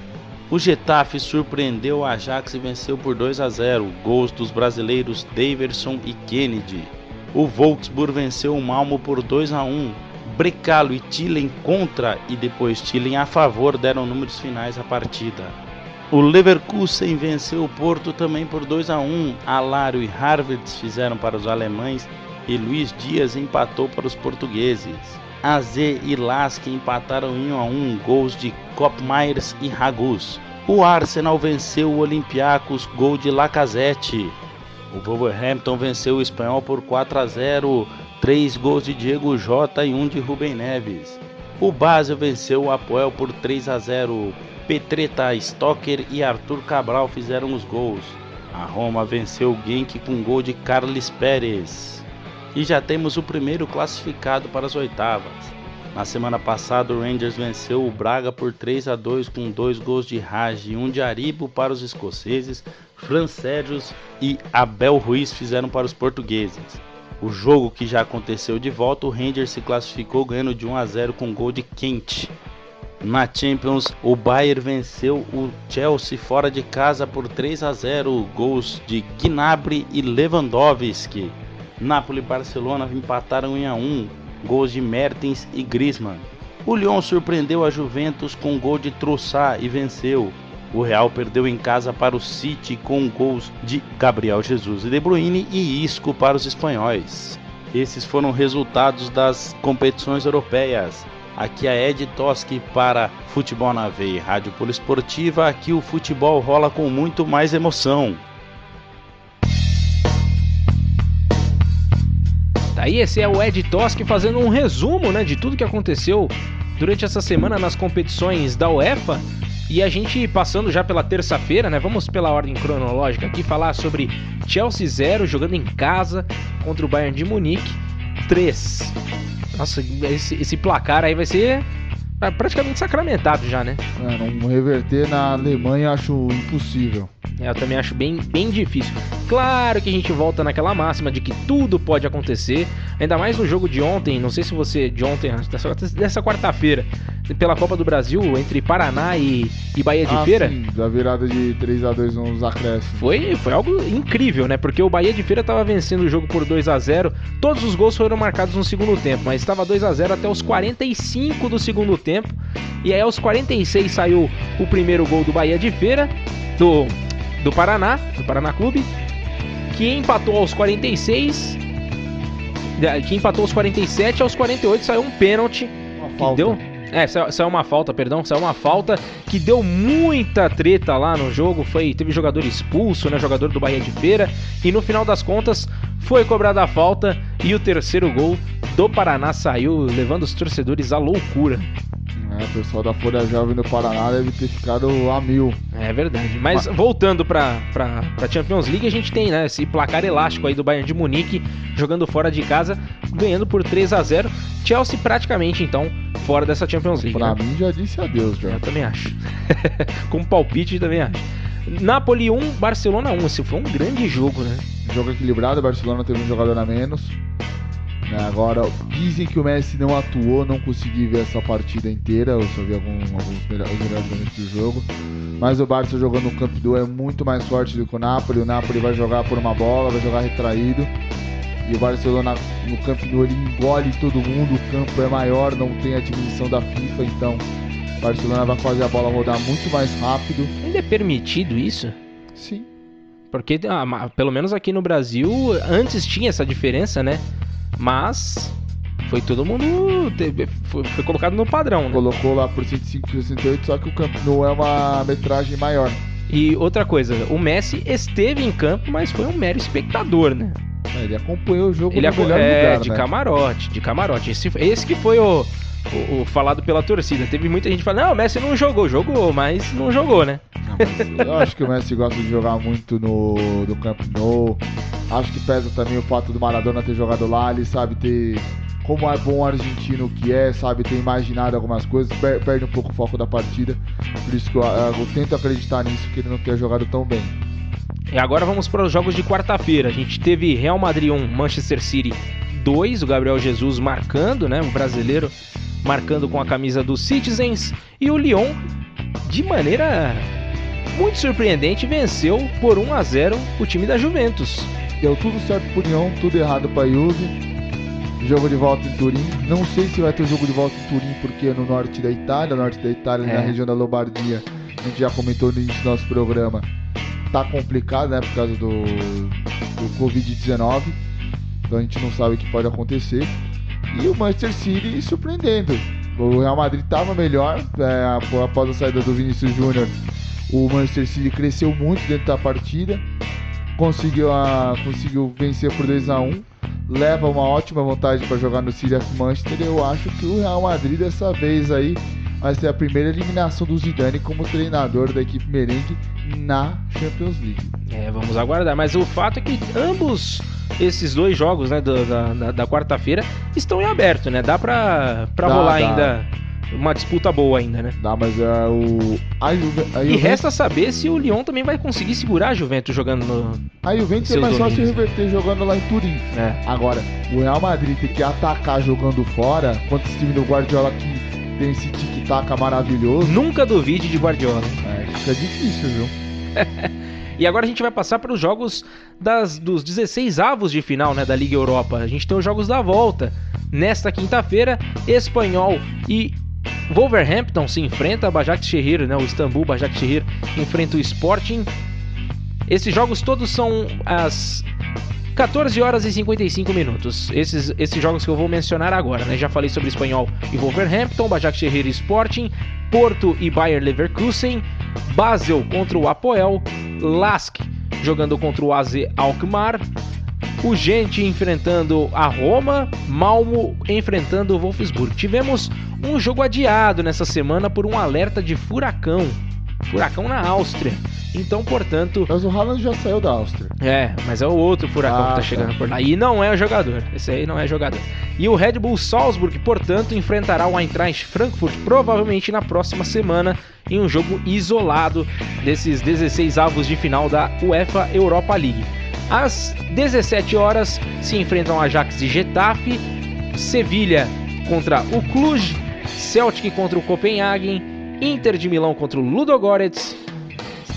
O Getafe surpreendeu o Ajax e venceu por 2-0, gols dos brasileiros Daverson e Kennedy. O Wolfsburg venceu o Malmo por 2-1. Brecalo e Thielen contra e depois Thielen a favor deram números finais à partida. O Leverkusen venceu o Porto também por 2-1. Alário e Harvards fizeram para os alemães e Luiz Dias empatou para os portugueses. AZ e Lask empataram em 1-1, gols de Koopmeiners e Ragus. O Arsenal venceu o Olympiacos, gol de Lacazette. O Wolverhampton venceu o Espanhol por 4-0, 3 gols de Diego Jota e 1 de Rubem Neves. O Basel venceu o Apoel por 3-0, Petreta, Stoker e Arthur Cabral fizeram os gols. A Roma venceu o Genk com gol de Carles Pérez. E já temos o primeiro classificado para as oitavas. Na semana passada o Rangers venceu o Braga por 3-2 com 2 gols de Raj e 1 de Aribo para os escoceses. Fran Sérgios e Abel Ruiz fizeram para os portugueses. O jogo que já aconteceu de volta, o Rangers se classificou ganhando de 1-0 com gol de Kent. Na Champions, o Bayern venceu o Chelsea fora de casa por 3-0, gols de Gnabry e Lewandowski. Napoli e Barcelona empataram em 1, gols de Mertens e Griezmann. O Lyon surpreendeu a Juventus com gol de Trossard e venceu. O Real perdeu em casa para o City com gols de Gabriel Jesus e De Bruyne e Isco para os espanhóis. Esses foram resultados das competições europeias. Aqui é Ed Toski para Futebol na Veia e Rádio Poliesportiva. Aqui o futebol rola com muito mais emoção. Aí esse é o Ed Toski fazendo um resumo, né, de tudo que aconteceu durante essa semana nas competições da UEFA. E a gente passando já pela terça-feira, né? Vamos pela ordem cronológica aqui falar sobre Chelsea 0 jogando em casa contra o Bayern de Munique 3. Nossa, esse placar aí vai ser praticamente sacramentado já, né? Não reverter na Alemanha acho impossível. Eu também acho bem difícil. Claro que a gente volta naquela máxima de que tudo pode acontecer, ainda mais no jogo de ontem, não sei se você, de ontem, dessa quarta-feira, pela Copa do Brasil, entre Paraná e Bahia de Feira. Sim, da virada de 3-2 nos acréscimos. Foi algo incrível, né? Porque o Bahia de Feira estava vencendo o jogo por 2-0, todos os gols foram marcados no segundo tempo, mas estava 2-0 até os 45 do segundo tempo, e aí aos 46 saiu o primeiro gol do Bahia de Feira, do Paraná Clube, que empatou aos 46, que empatou aos 47, aos 48 saiu um pênalti que deu... Saiu uma falta que deu muita treta lá no jogo, teve jogador expulso, né, jogador do Bahia de Feira, e no final das contas foi cobrada a falta e o terceiro gol do Paraná saiu, levando os torcedores à loucura. O pessoal da Folha Jovem do Paraná deve ter ficado a mil. É verdade, mas voltando pra Champions League, a gente tem, né, esse placar elástico aí do Bayern de Munique jogando fora de casa, ganhando por 3-0. Chelsea praticamente, então, fora dessa Champions League. Pra mim já disse adeus, já. Eu também acho. Com palpite também acho. Napoli 1, Barcelona 1. Esse foi um grande jogo, né? Jogo equilibrado, o Barcelona teve um jogador a menos. Agora, dizem que o Messi não atuou, não consegui ver essa partida inteira, eu só vi alguns melhores momentos do jogo. Mas o Barça jogando no Camp Nou é muito mais forte do que o Napoli vai jogar por uma bola, vai jogar retraído. E o Barcelona no Camp Nou ele engole todo mundo, o campo é maior, não tem a dimensão da FIFA, então o Barcelona vai fazer a bola rodar muito mais rápido. Ainda é permitido isso? Sim. Porque, pelo menos aqui no Brasil, antes tinha essa diferença, né? Mas foi todo mundo... Foi colocado no padrão, né? Colocou lá por 105,68, só que o Camp Nou é uma metragem maior. E outra coisa, o Messi esteve em campo, mas foi um mero espectador, né? Ele acompanhou o jogo no melhor lugar, de né? camarote. Esse que foi o falado pela torcida. Teve muita gente falando, não, o Messi não jogou, mas não jogou, né? Não, mas eu acho que o Messi gosta de jogar muito no Camp Nou. Acho que pesa também o fato do Maradona ter jogado lá, ele sabe ter... Como é bom argentino que é, sabe, ter imaginado algumas coisas, perde um pouco o foco da partida. Por isso que eu tento acreditar nisso, que ele não tenha jogado tão bem. E agora vamos para os jogos de quarta-feira. A gente teve Real Madrid 1, Manchester City 2, o Gabriel Jesus marcando, né, um brasileiro marcando com a camisa dos Citizens, e o Lyon, de maneira muito surpreendente, venceu por 1-0 o time da Juventus. Deu tudo certo pro Lyon, tudo errado pra Juve. Jogo de volta em Turim. Não sei se vai ter jogo de volta em Turim, porque é no norte da Itália, na região da Lombardia. A gente já comentou no início do nosso programa. Tá complicado, né, por causa do Covid-19. Então a gente não sabe o que pode acontecer. E o Manchester City surpreendendo. O Real Madrid estava melhor após a saída do Vinícius Júnior. O Manchester City cresceu muito dentro da partida. Conseguiu vencer por 2-1. Leva uma ótima vantagem para jogar no City of Manchester. Eu acho que o Real Madrid dessa vez aí vai ser a primeira eliminação do Zidane como treinador da equipe merengue na Champions League. Vamos aguardar. Mas o fato é que ambos esses dois jogos, né, da quarta-feira estão em aberto, né? Dá pra rolar ainda uma disputa boa ainda, né? Dá, mas E resta saber se o Lyon também vai conseguir segurar a Juventus jogando no... A Juventus é mais fácil reverter jogando lá em Turim. Agora, o Real Madrid tem que atacar jogando fora, quanto esse time do Guardiola que tem esse tic-tac maravilhoso. Nunca duvide de Guardiola. Fica difícil, viu? E agora a gente vai passar para os jogos dos 16 avos de final, né, da Liga Europa. A gente tem os jogos da volta. Nesta quinta-feira, Espanhol e Wolverhampton se enfrentam a Başakşehir, né, o Istambul Başakşehir enfrenta o Sporting. Esses jogos todos são às 14 horas e 55 minutos. Esses jogos que eu vou mencionar agora, né? Já falei sobre Espanhol e Wolverhampton, Başakşehir e Sporting, Porto e Bayer Leverkusen, Basel contra o Apoel, Lask jogando contra o AZ Alkmaar, o Gent enfrentando a Roma, Malmo enfrentando o Wolfsburg. Tivemos um jogo adiado nessa semana por um alerta de furacão na Áustria. Então, portanto... Mas o Haaland já saiu da Áustria. Mas é o outro furacão que tá chegando por lá. E não é o jogador. Esse aí não é jogador. E o Red Bull Salzburg, portanto, enfrentará o Eintracht Frankfurt provavelmente na próxima semana em um jogo isolado desses 16 avos de final da UEFA Europa League. Às 17 horas se enfrentam Ajax e Getafe, Sevilha contra o Cluj, Celtic contra o Copenhagen, Inter de Milão contra o Ludogorets,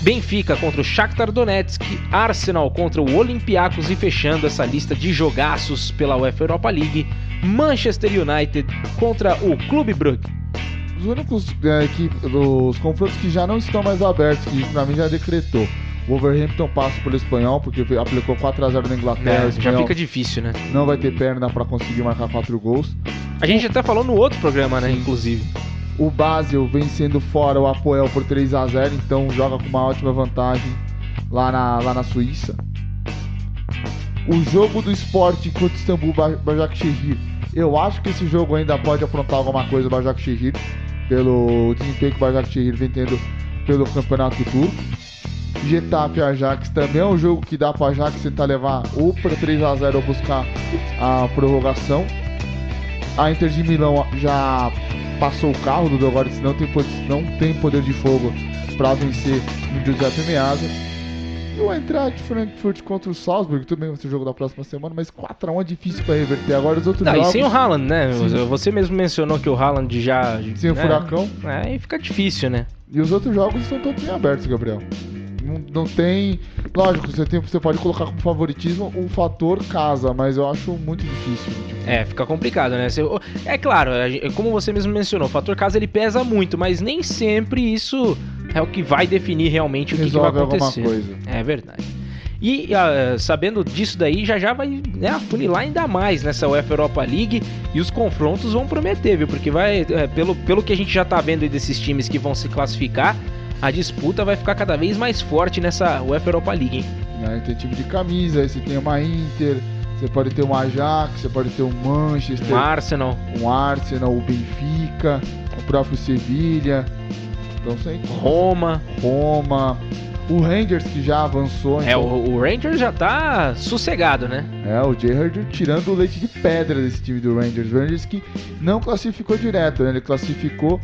Benfica contra o Shakhtar Donetsk, Arsenal contra o Olympiacos e fechando essa lista de jogaços pela UEFA Europa League, Manchester United contra o Clube Brugge. Os únicos os confrontos que já não estão mais abertos, que pra mim já decretou. O Wolverhampton passa pelo Espanhol, porque aplicou 4-0 na Inglaterra. Já fica difícil, né? Não vai ter perna pra conseguir marcar 4 gols. A gente até falou no outro programa, né, inclusive. O Basel vencendo fora o Apoel por 3-0, então joga com uma ótima vantagem lá na Suíça. O jogo do Sport contra o Istambul Başakşehir. Eu acho que esse jogo ainda pode aprontar alguma coisa o Başakşehir, pelo desempenho que o Başakşehir vem tendo pelo campeonato turco. Getafe e Ajax também é um jogo que dá para Ajax tentar levar ou para 3-0 ou buscar a prorrogação. A Inter de Milão já passou o carro do Ludogorets, não tem poder de fogo para vencer no Giuseppe Meazza. E o Eintracht Frankfurt contra o Salzburg, tudo bem, vai ser o jogo da próxima semana, mas 4-1 é difícil para reverter. Agora os outros jogos... E sem o Haaland, né? Sim. Você mesmo mencionou que o Haaland já... Sem o furacão. Aí fica difícil, né? E os outros jogos estão todos bem abertos, Gabriel. Não tem... Lógico, você pode colocar como favoritismo um fator casa, mas eu acho muito difícil. Fica complicado, né? É claro, como você mesmo mencionou, o fator casa ele pesa muito, mas nem sempre isso é o que vai definir realmente o que vai acontecer. Alguma coisa. É verdade. E sabendo disso daí, já vai, né, afunilar ainda mais nessa UEFA Europa League, e os confrontos vão prometer, viu? Porque vai, pelo que a gente já tá vendo aí desses times que vão se classificar, a disputa vai ficar cada vez mais forte nessa UEFA Europa League, hein? Tem time de camisa, aí você tem uma Inter, você pode ter um Ajax, você pode ter um Manchester, um Arsenal, o Benfica, o próprio Sevilha, então Roma, o Rangers que já avançou. Então... o Rangers já tá sossegado, né? O Gerrard tirando o leite de pedra desse time do Rangers. O Rangers que não classificou direto, né? Ele classificou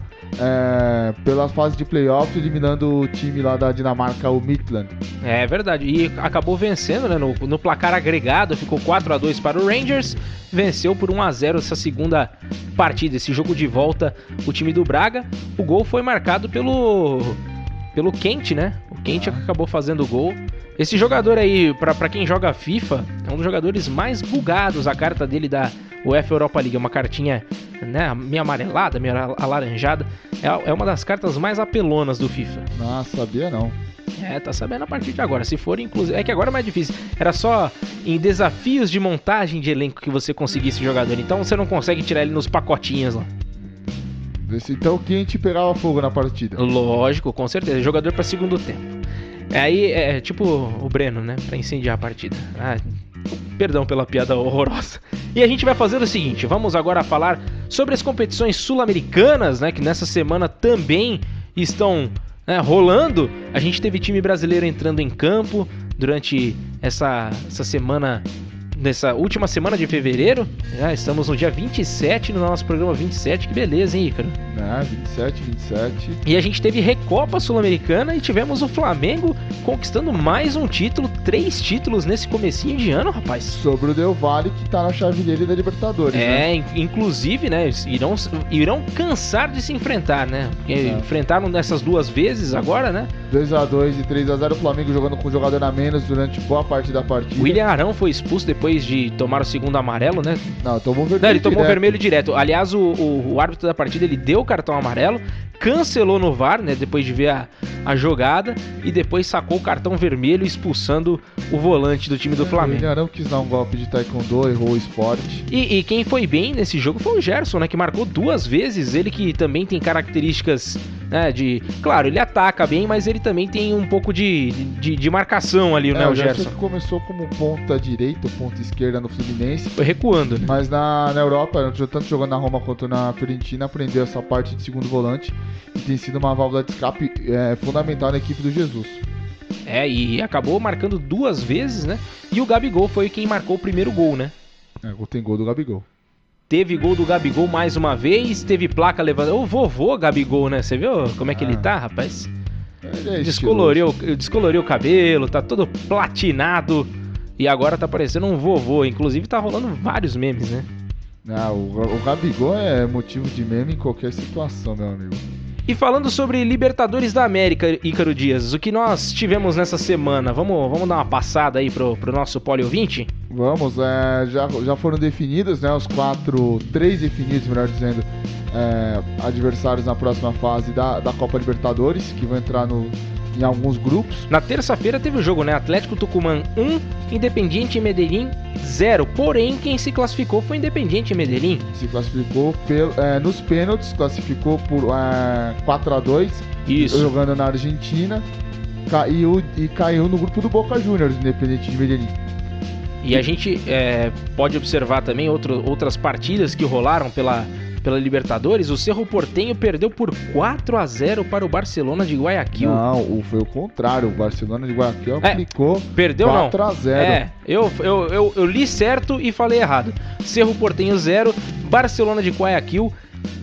pela fase de playoff, eliminando o time lá da Dinamarca, o Midtjylland. É verdade, e acabou vencendo, né? No placar agregado, ficou 4-2 para o Rangers, venceu por 1-0 essa segunda partida, esse jogo de volta, o time do Braga. O gol foi marcado pelo Kent, né? O Kent acabou fazendo o gol. Esse jogador aí, pra quem joga FIFA, é um dos jogadores mais bugados. A carta dele da UEFA Europa League é uma cartinha, né, meio amarelada, meio alaranjada. É uma das cartas mais apelonas do FIFA. Não, sabia não. Tá sabendo a partir de agora. Se for, inclusive... É que agora é mais difícil. Era só em desafios de montagem de elenco que você conseguia esse jogador. Então você não consegue tirar ele nos pacotinhos lá. Então quem te pegava fogo na partida? Lógico, com certeza. Jogador para segundo tempo. Aí é tipo o Breno, né? Pra incendiar a partida. Perdão pela piada horrorosa. E a gente vai fazer o seguinte: vamos agora falar sobre as competições sul-americanas, né? Que nessa semana também estão rolando. A gente teve time brasileiro entrando em campo durante essa semana. Nessa última semana de fevereiro, estamos no dia 27, no nosso programa 27, que beleza, hein, Ícaro? 27. E a gente teve Recopa Sul-Americana e tivemos o Flamengo conquistando mais um título, 3 títulos nesse comecinho de ano, rapaz. Sobre o Del Valle, que tá na chave dele da Libertadores, né? Inclusive, né, irão cansar de se enfrentar, né? Porque enfrentaram nessas 2 vezes agora, né? 2-2 e 3-0, o Flamengo jogando com um jogador a menos durante boa parte da partida. O William Arão foi expulso depois de tomar o segundo amarelo, né? Não, tomou vermelho. Ele tomou vermelho direto. Aliás, o árbitro da partida, ele deu o cartão amarelo, cancelou no VAR, né? Depois de ver a jogada, e depois sacou o cartão vermelho, expulsando o volante do time do Flamengo. O William Arão quis dar um golpe de taekwondo, errou o esporte. E quem foi bem nesse jogo foi o Gerson, né? Que marcou 2 vezes. Ele que também tem características, né? Claro, ele ataca bem, mas ele também tem um pouco de marcação ali, né? O Gerson começou como ponta direita, ponta esquerda no Fluminense. Foi recuando, né? Mas na Europa, tanto jogando na Roma quanto na Fiorentina, aprendeu essa parte de segundo volante e tem sido uma válvula de escape fundamental na equipe do Jesus. E acabou marcando 2 vezes, né? E o Gabigol foi quem marcou o primeiro gol, né? Tem gol do Gabigol. Teve gol do Gabigol mais uma vez, teve placa levantada. O vovô Gabigol, né? Você viu como é que ele tá, rapaz? Descoloriu o cabelo, tá todo platinado. E agora tá parecendo um vovô. Inclusive tá rolando vários memes, né? O Gabigol é motivo de meme em qualquer situação, meu amigo. E falando sobre Libertadores da América, Ícaro Dias, o que nós tivemos nessa semana? Vamos dar uma passada aí pro nosso Poli ouvinte? Vamos, já foram definidos, né, os 3 definidos, melhor dizendo, adversários na próxima fase da Copa Libertadores, que vão entrar em alguns grupos. Na terça-feira teve o jogo, né? Atlético Tucumã 1, Independiente Medellín 0. Porém, quem se classificou foi Independiente Medellín. Se classificou nos pênaltis, classificou por 4-2. Isso. Jogando na Argentina. Caiu no grupo do Boca Juniors, Independiente de Medellín. E a gente pode observar também outras partidas que rolaram pela Libertadores. O Cerro Porteño perdeu por 4-0 para o Barcelona de Guayaquil. Não, foi o contrário. O Barcelona de Guayaquil aplicou. Perdeu 4-0. Eu li certo e falei errado. Cerro Porteño 0, Barcelona de Guayaquil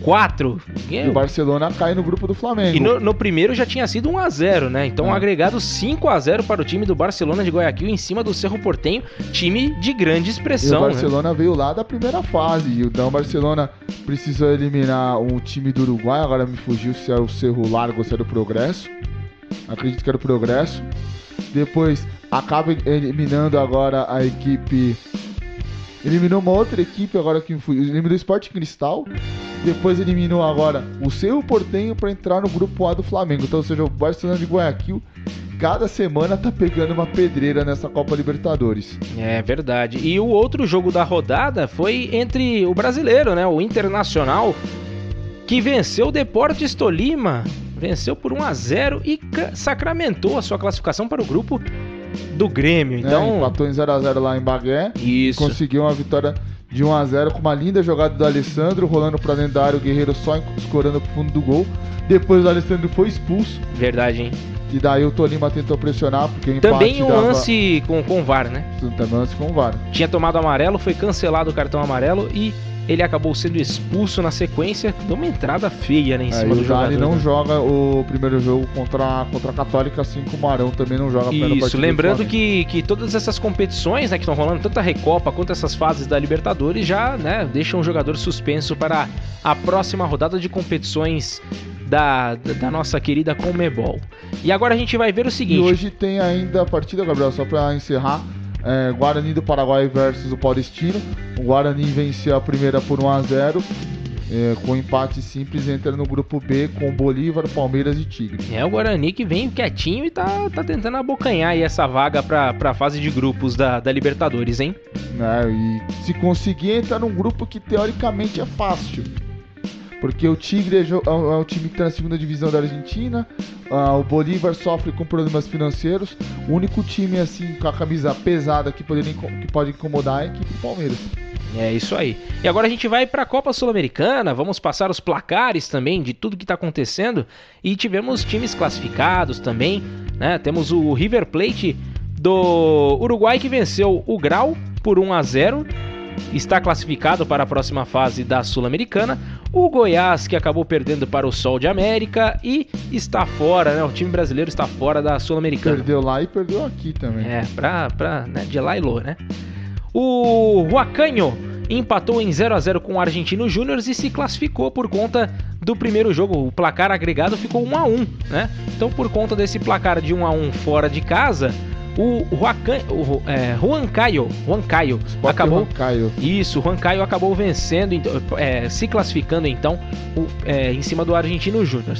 4. E o Barcelona cai no grupo do Flamengo. E no primeiro já tinha sido 1-0, né? Então um agregado 5-0 para o time do Barcelona de Guayaquil em cima do Cerro Porteño, time de grande expressão. E o Barcelona veio lá da primeira fase. Então o Barcelona precisou eliminar um time do Uruguai. Agora me fugiu se era o Cerro Largo ou se era o Progresso. Acredito que era o Progresso. Depois acaba eliminando agora a equipe. Eliminou uma outra equipe agora que eliminou o Sporting Cristal. Depois eliminou agora o Cerro Porteño para entrar no grupo A do Flamengo. Então, ou seja, o Barcelona de Guayaquil cada semana tá pegando uma pedreira nessa Copa Libertadores. É verdade. E o outro jogo da rodada foi entre o brasileiro, né? O Internacional, que venceu o Deportes Tolima. Venceu por 1-0 e sacramentou a sua classificação para o grupo do Grêmio. Então, empatou em 0-0 lá em Bagé. Isso. Conseguiu uma vitória de 1-0 com uma linda jogada do Alessandro, rolando pra dentro da área, o Guerreiro só escorando pro fundo do gol. Depois o Alessandro foi expulso. Verdade, hein? E daí o Tolima tentou pressionar, porque o empate também um lance com o VAR, né? Também um lance com o VAR. Tinha tomado amarelo, foi cancelado o cartão amarelo e ele acabou sendo expulso na sequência. Deu uma entrada feia, né, em cima do jogador. Ele não joga o primeiro jogo contra a Católica, assim como o Arão também não joga. Isso, lembrando que todas essas competições, né, que estão rolando, tanto a Recopa quanto essas fases da Libertadores, já, né, deixam o jogador suspenso para a próxima rodada de competições da nossa querida Conmebol. E agora a gente vai ver o seguinte. E hoje tem ainda a partida, Gabriel, só para encerrar. Guarani do Paraguai versus o Palestino. O Guarani venceu a primeira por 1-0, com empate simples, entra no grupo B com Bolívar, Palmeiras e Tigre. É o Guarani que vem quietinho e tá tentando abocanhar aí essa vaga pra fase de grupos da Libertadores, hein? E se conseguir entrar num grupo que teoricamente é fácil, porque o Tigre é um time que está na segunda divisão da Argentina, o Bolívar sofre com problemas financeiros, o único time assim com a camisa pesada que pode incomodar é a equipe do Palmeiras. É isso aí. E agora a gente vai para a Copa Sul-Americana, vamos passar os placares também de tudo que está acontecendo, e tivemos times classificados também, né? Temos o River Plate do Uruguai que venceu o Grau por 1-0, está classificado para a próxima fase da Sul-Americana. O Goiás, que acabou perdendo para o Sol de América e está fora, né? O time brasileiro está fora da Sul-Americana. Perdeu lá e perdeu aqui também. Né, de lá e lô, né? O Huacanho empatou em 0-0 com o Argentino Júnior e se classificou por conta do primeiro jogo. O placar agregado ficou 1-1, né? Então, por conta desse placar de 1-1 fora de casa, o Huancayo acabou. Isso, o Huancayo acabou vencendo, se classificando então em cima do Argentino Júnior.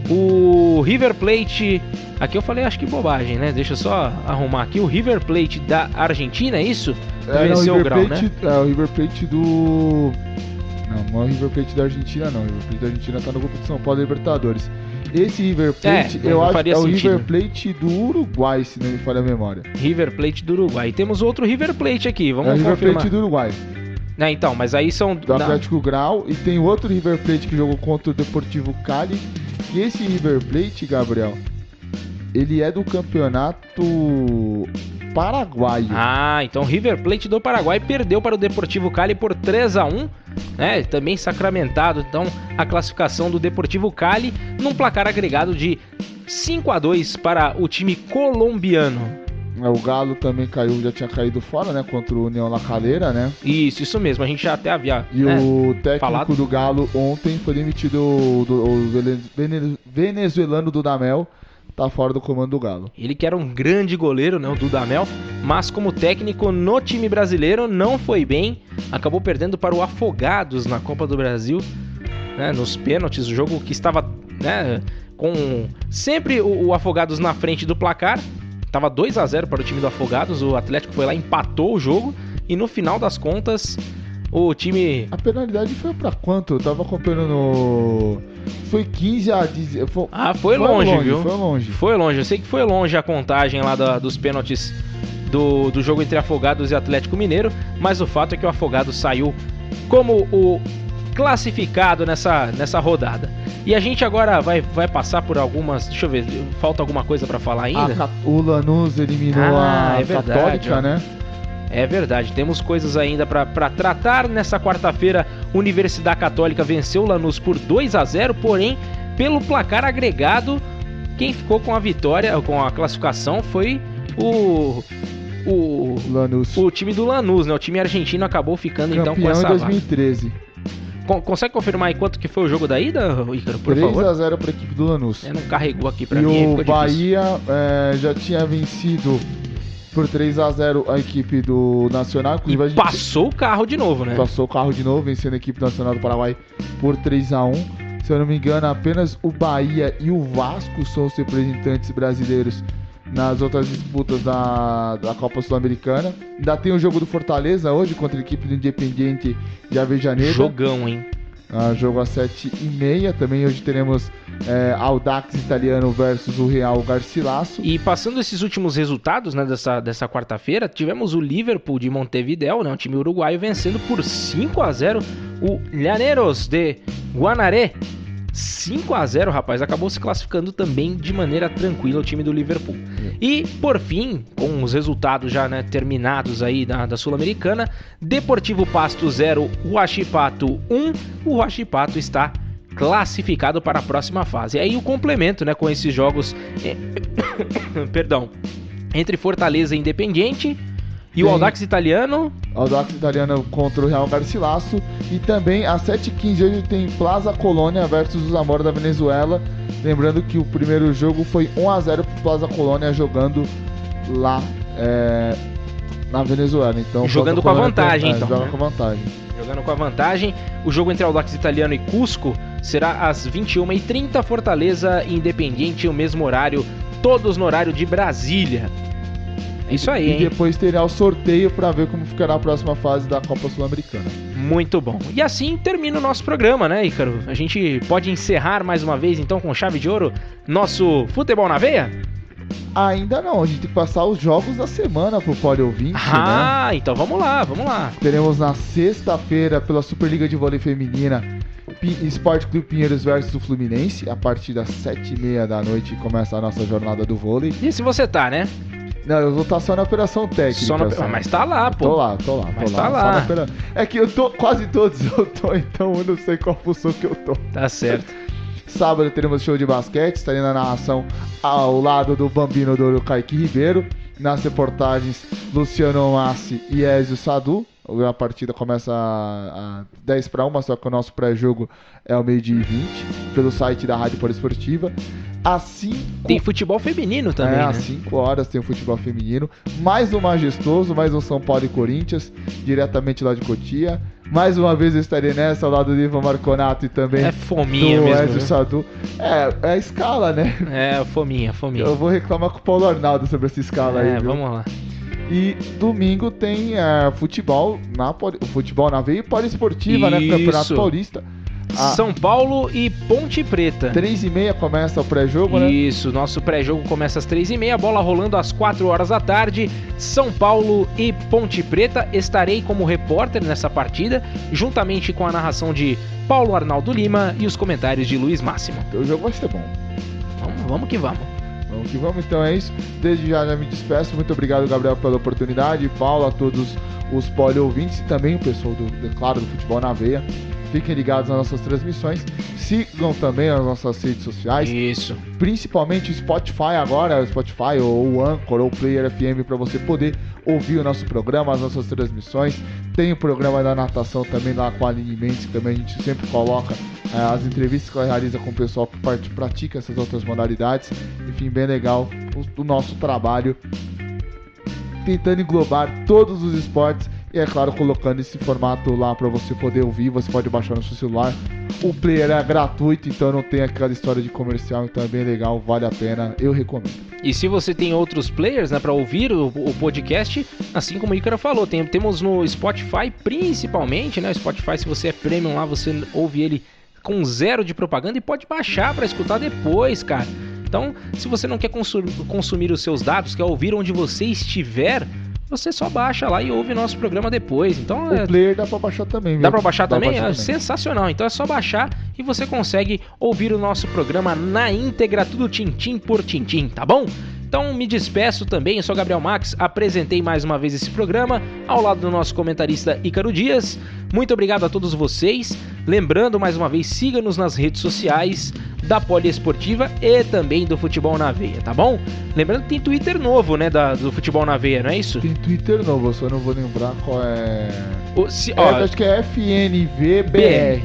O River Plate, aqui eu falei acho que bobagem, né? Deixa eu só arrumar aqui. O River Plate da Argentina, é isso? Venceu o Grau, né? O River Plate do... Não é o River Plate da Argentina, não. O River Plate da Argentina tá no grupo de São Paulo Libertadores. Esse River Plate, eu acho que é o River Plate do Uruguai, se não me falha a memória. River Plate do Uruguai. E temos outro River Plate aqui, vamos confirmar. River Plate do Uruguai. Então, mas aí são... Do Atlético Grau. E tem outro River Plate que jogou contra o Deportivo Cali. E esse River Plate, Gabriel, ele é do campeonato paraguaio. Então River Plate do Paraguai perdeu para o Deportivo Cali por 3-1, né? Também sacramentado, então, a classificação do Deportivo Cali num placar agregado de 5-2 para o time colombiano. O Galo também caiu, já tinha caído fora, né? Contra o União La Calera, né? Isso mesmo, a gente já até havia o técnico do Galo ontem foi demitido, o venezuelano Dudamel. Tá fora do comando do Galo. Ele que era um grande goleiro, né, o Dudamel, mas como técnico no time brasileiro não foi bem, acabou perdendo para o Afogados na Copa do Brasil, né, nos pênaltis, o jogo que estava, né, com sempre o Afogados na frente do placar, estava 2-0 para o time do Afogados, o Atlético foi lá, empatou o jogo e no final das contas o time... A penalidade foi pra quanto? Eu tava acompanhando no... Foi 15-10... Foi longe, viu? Foi longe. Eu sei que foi longe a contagem lá dos pênaltis do jogo entre Afogados e Atlético Mineiro, mas o fato é que o Afogados saiu como o classificado nessa rodada. E a gente agora vai passar por algumas... Deixa eu ver, falta alguma coisa pra falar ainda? O Lanús eliminou a Católica, né? É verdade, temos coisas ainda para tratar. Nessa quarta-feira, Universidade Católica venceu o Lanús por 2-0, porém, pelo placar agregado, quem ficou com a vitória, com a classificação, foi o Lanús. O time do Lanús, né? O time argentino acabou ficando então com essa vaga. Campeão em 2013. Consegue confirmar aí quanto que foi o jogo da ida, Ícaro, por favor? 3-0 para a equipe do Lanús. Não carregou aqui para mim. E o Bahia já tinha vencido por 3-0 a equipe do Nacional. Inclusive, passou o carro de novo, né? Passou o carro de novo, vencendo a equipe nacional do Paraguai por 3-1. Se eu não me engano, apenas o Bahia e o Vasco são os representantes brasileiros nas outras disputas da Copa Sul-Americana. Ainda tem o jogo do Fortaleza hoje contra a equipe do Independiente de Avejaneda. Jogão, hein? Jogo às 7h30. Também hoje teremos Audax Italiano versus o Real Garcilaso. E passando esses últimos resultados, né, dessa quarta-feira, tivemos o Liverpool de Montevideo, né, um time uruguaio, vencendo por 5-0 o Llaneros de Guanaré. 5-0, rapaz, acabou se classificando também de maneira tranquila o time do Liverpool. E, por fim, com os resultados já, né, terminados aí da Sul-Americana, Deportivo Pasto 0, Huachipato 1, o Huachipato está classificado para a próxima fase. E aí o complemento, né, com esses jogos perdão, entre Fortaleza e Independiente e o Audax Italiano. Audax Italiano contra o Real Garcilaso. E também às 7h15 hoje tem Plaza Colônia versus o Zamora da Venezuela. Lembrando que o primeiro jogo foi 1-0 para o Plaza Colônia jogando lá na Venezuela. Então, jogando com a vantagem, então. Joga com vantagem. Jogando com a vantagem. O jogo entre Audax Italiano e Cusco será às 21h30. Fortaleza e Independiente, o mesmo horário, todos no horário de Brasília. Isso aí, hein? E depois terá o sorteio para ver como ficará a próxima fase da Copa Sul-Americana. Muito bom. E assim termina o nosso programa, né, Ícaro? A gente pode encerrar mais uma vez, então, com chave de ouro, nosso Futebol na Veia? Ainda não, a gente tem que passar os jogos da semana pro Pode Ouvinte, né? Então vamos lá. Teremos na sexta-feira, pela Superliga de Vôlei Feminina, Esporte Clube Pinheiros versus o Fluminense. A partir das 7h30 da noite começa a nossa jornada do vôlei. E se você tá, né? Não, eu vou estar só na operação técnica. Mas tá lá, pô. Tô lá. É que eu tô, quase todos eu tô, então eu não sei qual função que eu tô. Tá certo. Sábado teremos show de basquete, estarei na narração ao lado do Bambino Douro Kaique Ribeiro. Nas reportagens, Luciano Massi e Ezio Sadu. A partida começa a 10:01, só que o nosso pré-jogo é ao 12h20, pelo site da Rádio Poliesportiva. Tem futebol feminino também, né? Às 5 horas tem o futebol feminino. Mais um majestoso, mais um São Paulo e Corinthians, diretamente lá de Cotia. Mais uma vez eu estarei nessa, ao lado do Ivan Marconato e também fominha do mesmo, Ezio Sadu. É a escala, né? Fominha. Eu vou reclamar com o Paulo Arnaldo sobre essa escala aí. Vamos lá. E domingo tem futebol na veia e poliesportiva, né? Campeonato Paulista. São Paulo e Ponte Preta. 3h30 começa o pré-jogo, né? Isso, nosso pré-jogo começa às 3h30, bola rolando às 4 horas da tarde. São Paulo e Ponte Preta. Estarei como repórter nessa partida, juntamente com a narração de Paulo Arnaldo Lima e os comentários de Luiz Máximo. O jogo vai ser bom. Vamos que vamos. Vamos que vamos, então é isso. Desde já me despeço. Muito obrigado, Gabriel, pela oportunidade. Paulo, a todos os poli-ouvintes e também o pessoal do Futebol na Veia. Fiquem ligados nas nossas transmissões. Sigam também as nossas redes sociais. Isso. Principalmente o Spotify agora, o Spotify ou o Anchor ou o Player FM, para você poder ouvir o nosso programa, as nossas transmissões. Tem o programa da natação também lá com a Aline Mendes, que também a gente sempre coloca as entrevistas que ela realiza com o pessoal que pratica essas outras modalidades. Enfim, bem legal o nosso trabalho, tentando englobar todos os esportes. E é claro, colocando esse formato lá para você poder ouvir, você pode baixar no seu celular. O player é gratuito, então não tem aquela história de comercial, então é bem legal, vale a pena, eu recomendo. E se você tem outros players, né, para ouvir o podcast, assim como o Ícaro falou, temos no Spotify principalmente, né? O Spotify, se você é premium lá, você ouve ele com 0 de propaganda e pode baixar para escutar depois, cara. Então, se você não quer consumir os seus dados, quer ouvir onde você estiver, você só baixa lá e ouve nosso programa depois. Então, o player dá pra baixar também, viu? Dá pra baixar também? Sensacional. Então é só baixar e você consegue ouvir o nosso programa na íntegra, tudo tintim por tintim, tá bom? Então me despeço também, eu sou Gabriel Max, apresentei mais uma vez esse programa ao lado do nosso comentarista Ícaro Dias. Muito obrigado a todos vocês. Lembrando mais uma vez, siga-nos nas redes sociais da Poliesportiva e também do Futebol na Veia, tá bom? Lembrando que tem Twitter novo, né, do Futebol na Veia, não é isso? Tem Twitter novo, eu só não vou lembrar qual é... acho que é FNVBR.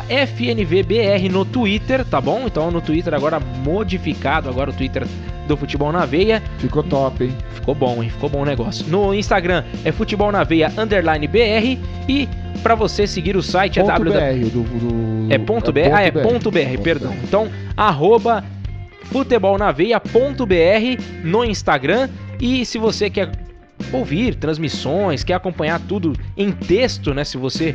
@FNVBR no Twitter, tá bom? Então no Twitter agora modificado, agora o Twitter do Futebol na Veia. Ficou top, hein? Ficou bom, hein? Ficou bom o negócio. No Instagram é Futebol na Veia _BR e pra você seguir o site é .br, .br, perdão. Então, futebolnaveia.br no Instagram. E se você quer ouvir transmissões, quer acompanhar tudo em texto, né? Se você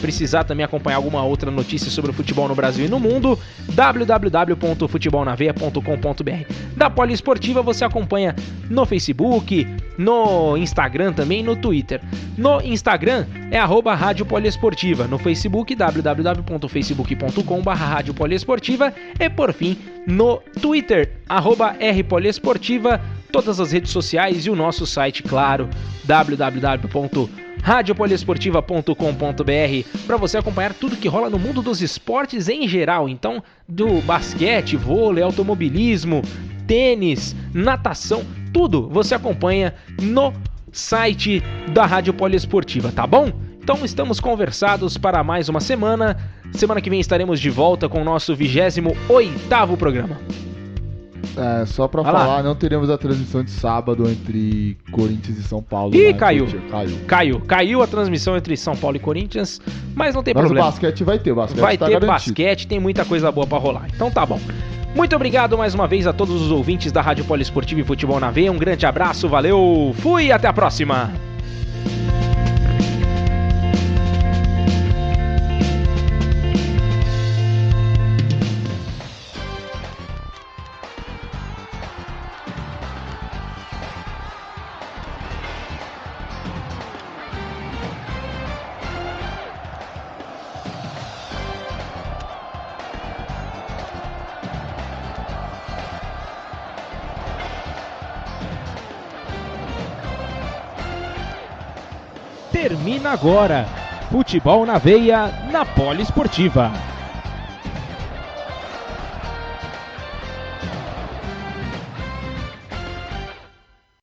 precisar também acompanhar alguma outra notícia sobre o futebol no Brasil e no mundo, www.futebolnaveia.com.br. Da Poliesportiva você acompanha no Facebook, no Instagram também, no Twitter. No Instagram é @Rádio Poliesportiva, no Facebook www.facebook.com/radiopoliesportiva e por fim no Twitter @RPoliesportiva, todas as redes sociais e o nosso site, claro, www.radiopoliesportiva.com.br, para você acompanhar tudo que rola no mundo dos esportes em geral. Então, do basquete, vôlei, automobilismo, tênis, natação, tudo você acompanha no site da Rádio Poliesportiva, tá bom? Então estamos conversados para mais uma semana. Semana que vem estaremos de volta com o nosso 28º programa. Só pra falar, não teremos a transmissão de sábado entre Corinthians e São Paulo. Ih, caiu a transmissão entre São Paulo e Corinthians, mas não tem problema. Mas o basquete vai ter, vai ter basquete, tem muita coisa boa pra rolar. Então tá bom. Muito obrigado mais uma vez a todos os ouvintes da Rádio Poliesportiva e Futebol na Veia. Um grande abraço, valeu, fui, até a próxima! Termina agora, Futebol na Veia, na Poliesportiva.